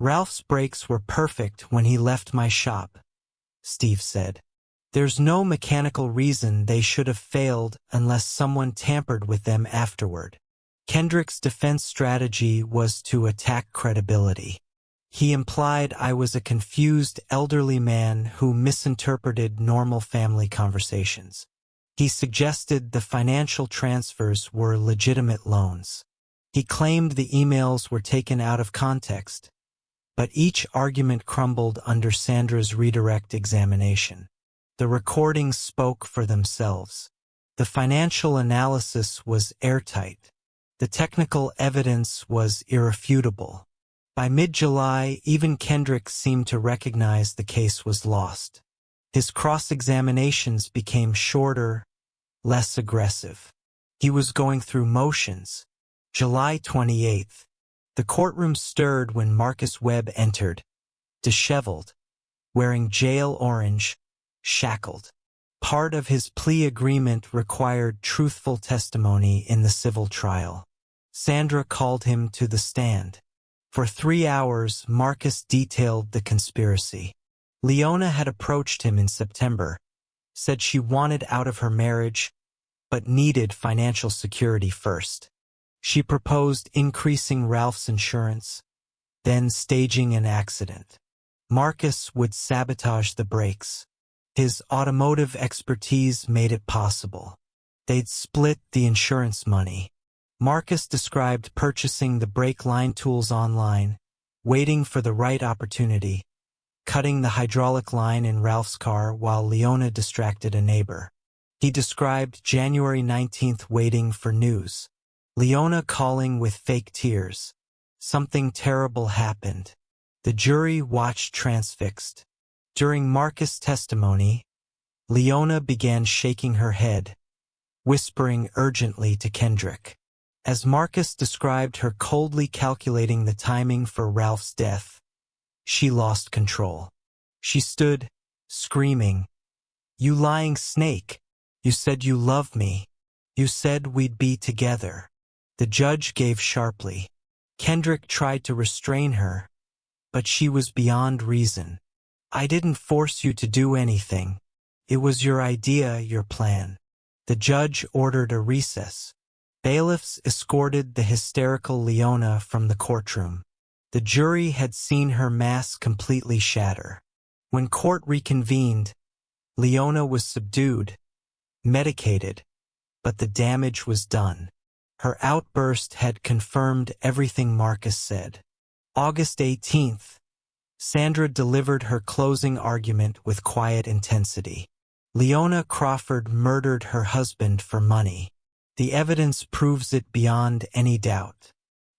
"Ralph's brakes were perfect when he left my shop," Steve said. "There's no mechanical reason they should have failed unless someone tampered with them afterward." Kendrick's defense strategy was to attack credibility. He implied I was a confused elderly man who misinterpreted normal family conversations. He suggested the financial transfers were legitimate loans. He claimed the emails were taken out of context, but each argument crumbled under Sandra's redirect examination. The recordings spoke for themselves. The financial analysis was airtight. The technical evidence was irrefutable. By mid-July, even Kendrick seemed to recognize the case was lost. His cross-examinations became shorter, less aggressive. He was going through motions. July 28th. The courtroom stirred when Marcus Webb entered, disheveled, wearing jail orange, shackled. Part of his plea agreement required truthful testimony in the civil trial. Sandra called him to the stand. For 3 hours, Marcus detailed the conspiracy. Leona had approached him in September, said she wanted out of her marriage, but needed financial security first. She proposed increasing Ralph's insurance, then staging an accident. Marcus would sabotage the brakes. His automotive expertise made it possible. They'd split the insurance money. Marcus described purchasing the brake line tools online, waiting for the right opportunity, cutting the hydraulic line in Ralph's car while Leona distracted a neighbor. He described January 19th waiting for news. Leona calling with fake tears. Something terrible happened. The jury watched transfixed. During Marcus' testimony, Leona began shaking her head, whispering urgently to Kendrick. As Marcus described her coldly calculating the timing for Ralph's death, she lost control. She stood, screaming, "You lying snake! You said you loved me. You said we'd be together." The judge gave sharply. Kendrick tried to restrain her, but she was beyond reason. "I didn't force you to do anything. It was your idea, your plan." The judge ordered a recess. Bailiffs escorted the hysterical Leona from the courtroom. The jury had seen her mask completely shatter. When court reconvened, Leona was subdued, medicated, but the damage was done. Her outburst had confirmed everything Marcus said. August 18th, Sandra delivered her closing argument with quiet intensity. Leona Crawford murdered her husband for money. The evidence proves it beyond any doubt.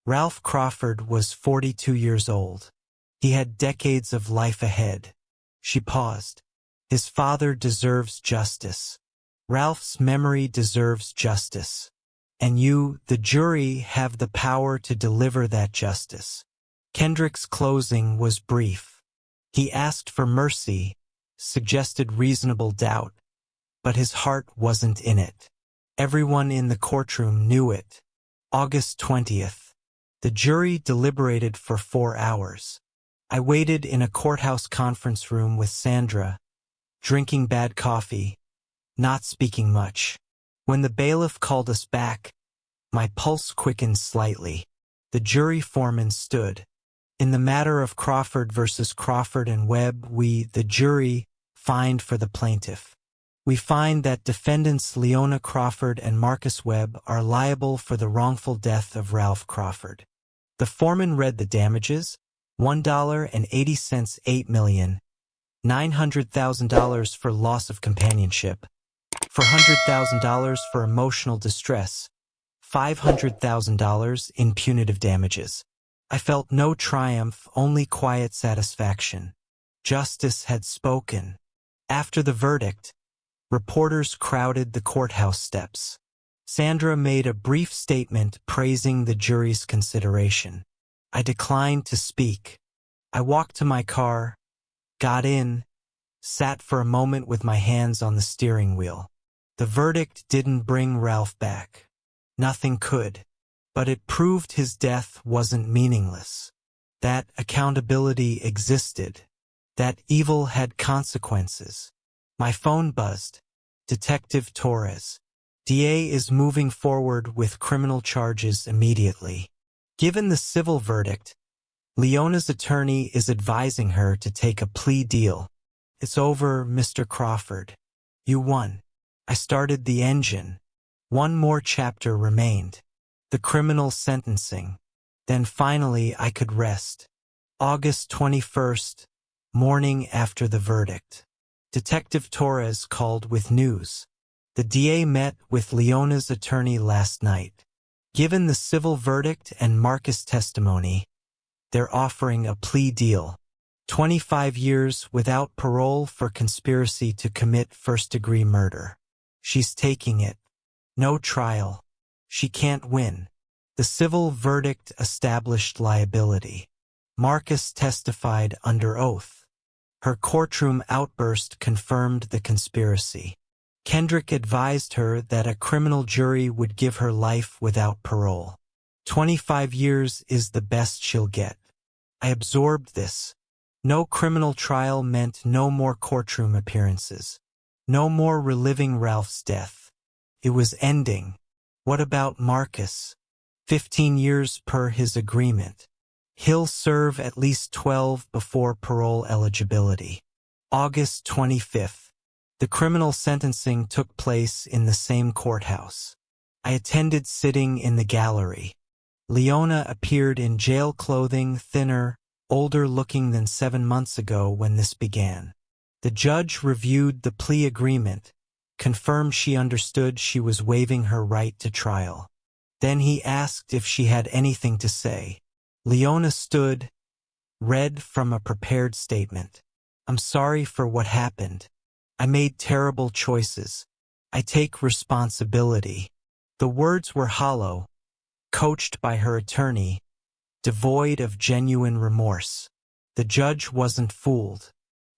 Ralph Crawford was 42 years old. He had decades of life ahead. She paused. His father deserves justice. Ralph's memory deserves justice. And you, the jury, have the power to deliver that justice. Kendrick's closing was brief. He asked for mercy, suggested reasonable doubt, but his heart wasn't in it. Everyone in the courtroom knew it. August 20th. The jury deliberated for 4 hours. I waited in a courthouse conference room with Sandra, drinking bad coffee, not speaking much. When the bailiff called us back, my pulse quickened slightly. The jury foreman stood. In the matter of Crawford versus Crawford and Webb, we, the jury, find for the plaintiff. We find that defendants Leona Crawford and Marcus Webb are liable for the wrongful death of Ralph Crawford. The foreman read the damages: $1.80, $8,900,000 for loss of companionship, $400,000 for emotional distress, $500,000 in punitive damages. I felt no triumph, only quiet satisfaction. Justice had spoken. After the verdict, reporters crowded the courthouse steps. Sandra made a brief statement praising the jury's consideration. I declined to speak. I walked to my car, got in, sat for a moment with my hands on the steering wheel. The verdict didn't bring Ralph back. Nothing could. But it proved his death wasn't meaningless. That accountability existed. That evil had consequences. My phone buzzed. Detective Torres. DA is moving forward with criminal charges immediately. Given the civil verdict, Leona's attorney is advising her to take a plea deal. It's over, Mr. Crawford. You won. I started the engine. One more chapter remained. The criminal sentencing. Then finally I could rest. August 21st, morning after the verdict. Detective Torres called with news. The DA met with Leona's attorney last night. Given the civil verdict and Marcus' testimony, they're offering a plea deal. 25 years without parole for conspiracy to commit first-degree murder. She's taking it. No trial. She can't win. The civil verdict established liability. Marcus testified under oath. Her courtroom outburst confirmed the conspiracy. Kendrick advised her that a criminal jury would give her life without parole. 25 years is the best she'll get. I absorbed this. No criminal trial meant no more courtroom appearances. No more reliving Ralph's death. It was ending. What about Marcus? 15 years per his agreement. He'll serve at least 12 before parole eligibility. August 25th. The criminal sentencing took place in the same courthouse. I attended sitting in the gallery. Leona appeared in jail clothing, thinner, older looking than 7 months ago when this began. The judge reviewed the plea agreement, confirmed she understood she was waiving her right to trial. Then he asked if she had anything to say. Leona stood, read from a prepared statement. I'm sorry for what happened. I made terrible choices. I take responsibility. The words were hollow, coached by her attorney, devoid of genuine remorse. The judge wasn't fooled.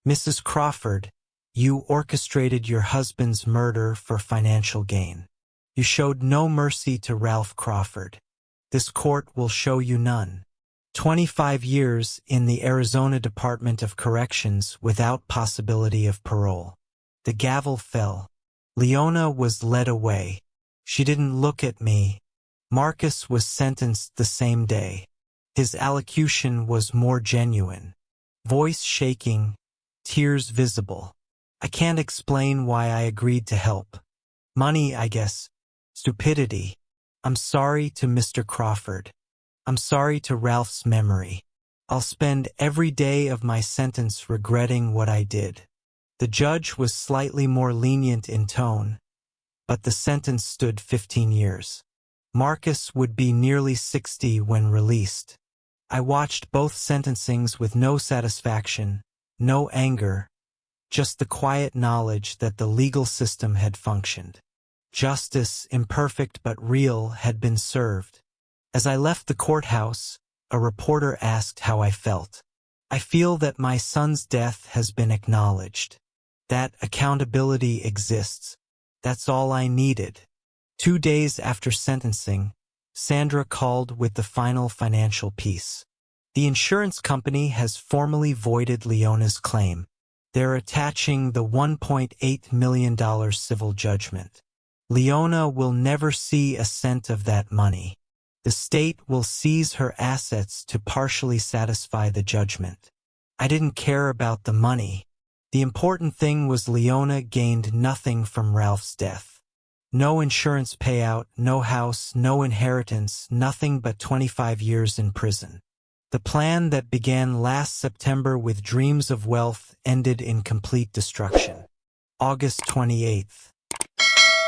Mrs. Crawford, you orchestrated your husband's murder for financial gain. You showed no mercy to Ralph Crawford. This court will show you none. 25 years in the Arizona Department of Corrections without possibility of parole. The gavel fell. Leona was led away. She didn't look at me. Marcus was sentenced the same day. His allocution was more genuine. Voice shaking, tears visible. I can't explain why I agreed to help. Money, I guess. Stupidity. I'm sorry to Mr. Crawford. I'm sorry to Ralph's memory. I'll spend every day of my sentence regretting what I did. The judge was slightly more lenient in tone, but the sentence stood 15 years. Marcus would be nearly 60 when released. I watched both sentencings with no satisfaction, no anger, just the quiet knowledge that the legal system had functioned. Justice, imperfect but real, had been served. As I left the courthouse, a reporter asked how I felt. I feel that my son's death has been acknowledged. That accountability exists. That's all I needed. 2 days after sentencing, Sandra called with the final financial piece. The insurance company has formally voided Leona's claim. They're attaching the $1.8 million civil judgment. Leona will never see a cent of that money. The state will seize her assets to partially satisfy the judgment. I didn't care about the money. The important thing was Leona gained nothing from Ralph's death. No insurance payout, no house, no inheritance, nothing but 25 years in prison. The plan that began last September with dreams of wealth ended in complete destruction. August 28th.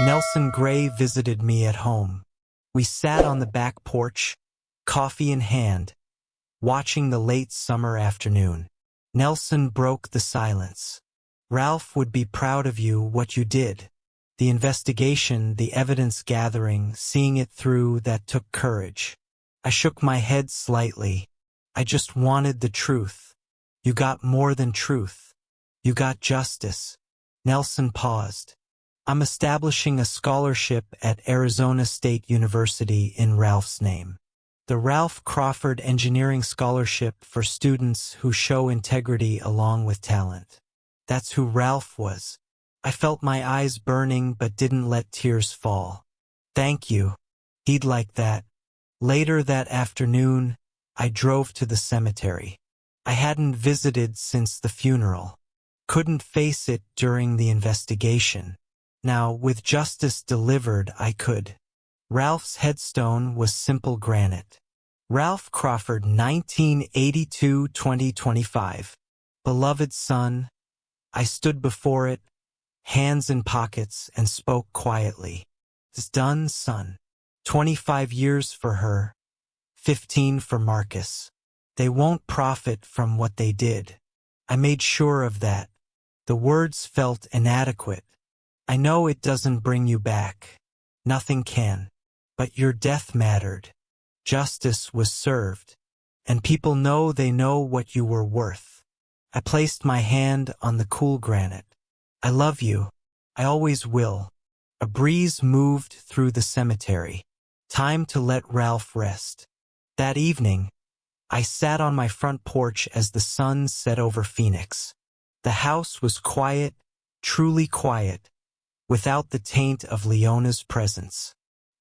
Nelson Gray visited me at home. We sat on the back porch, coffee in hand, watching the late summer afternoon. Nelson broke the silence. Ralph would be proud of you, what you did. The investigation, the evidence gathering, seeing it through, that took courage. I shook my head slightly. I just wanted the truth. You got more than truth. You got justice. Nelson paused. I'm establishing a scholarship at Arizona State University in Ralph's name. The Ralph Crawford Engineering Scholarship for students who show integrity along with talent. That's who Ralph was. I felt my eyes burning but didn't let tears fall. Thank you. He'd like that. Later that afternoon, I drove to the cemetery. I hadn't visited since the funeral. Couldn't face it during the investigation. Now, with justice delivered, I could. Ralph's headstone was simple granite. Ralph Crawford, 1982-2025. Beloved son. I stood before it, hands in pockets, and spoke quietly. It's done, son. 25 years for her, 15 for Marcus. They won't profit from what they did. I made sure of that. The words felt inadequate. I know it doesn't bring you back. Nothing can. But your death mattered. Justice was served. And people know they know what you were worth. I placed my hand on the cool granite. I love you. I always will. A breeze moved through the cemetery. Time to let Ralph rest. That evening, I sat on my front porch as the sun set over Phoenix. The house was quiet, truly quiet, without the taint of Leona's presence.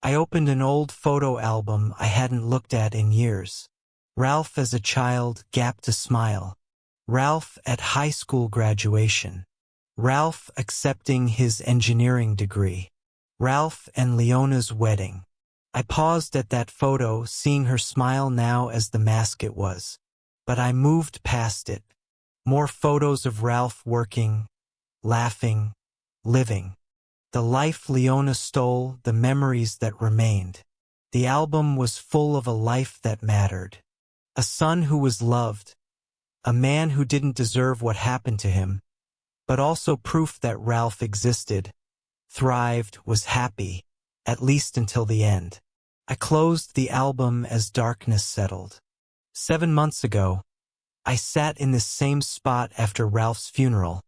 I opened an old photo album I hadn't looked at in years. Ralph as a child, gapped a smile. Ralph at high school graduation. Ralph accepting his engineering degree. Ralph and Leona's wedding. I paused at that photo, seeing her smile now as the mask it was. But I moved past it. More photos of Ralph working, laughing, living. The life Leona stole, the memories that remained. The album was full of a life that mattered. A son who was loved. A man who didn't deserve what happened to him. But also proof that Ralph existed, thrived, was happy, at least until the end. I closed the album as darkness settled. 7 months ago, I sat in this same spot after Ralph's funeral,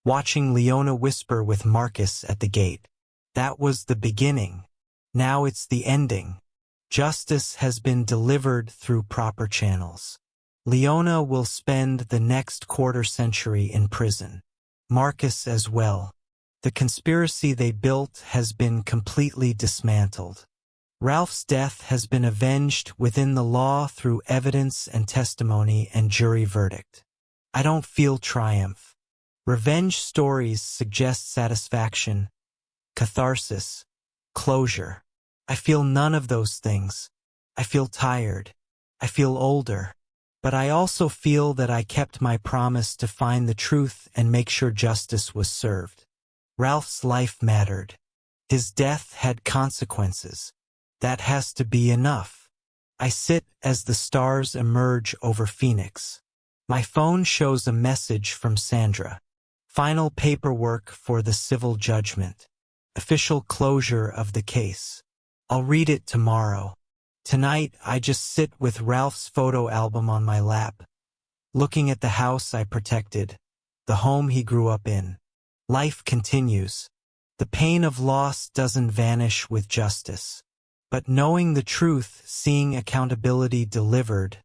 watching Leona whisper with Marcus at the gate. That was the beginning. Now it's the ending. Justice has been delivered through proper channels. Leona will spend the next quarter century in prison. Marcus as well. The conspiracy they built has been completely dismantled. Ralph's death has been avenged within the law through evidence and testimony and jury verdict. I don't feel triumph. Revenge stories suggest satisfaction, catharsis, closure. I feel none of those things. I feel tired. I feel older. But I also feel that I kept my promise to find the truth and make sure justice was served. Ralph's life mattered. His death had consequences. That has to be enough. I sit as the stars emerge over Phoenix. My phone shows a message from Sandra. Final paperwork for the civil judgment. Official closure of the case. I'll read it tomorrow. Tonight, I just sit with Ralph's photo album on my lap, looking at the house I protected, the home he grew up in. Life continues. The pain of loss doesn't vanish with justice. But knowing the truth, seeing accountability delivered,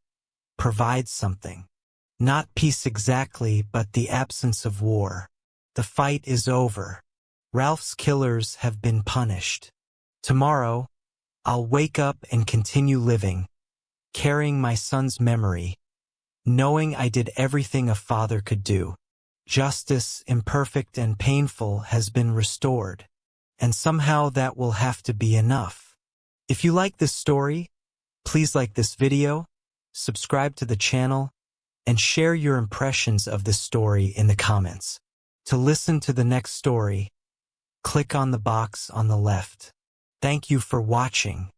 provides something. Not peace exactly, but the absence of war. The fight is over. Ralph's killers have been punished. Tomorrow, I'll wake up and continue living, carrying my son's memory, knowing I did everything a father could do. Justice, imperfect and painful, has been restored, and somehow that will have to be enough. If you like this story, please like this video, subscribe to the channel, and share your impressions of this story in the comments. To listen to the next story, click on the box on the left. Thank you for watching.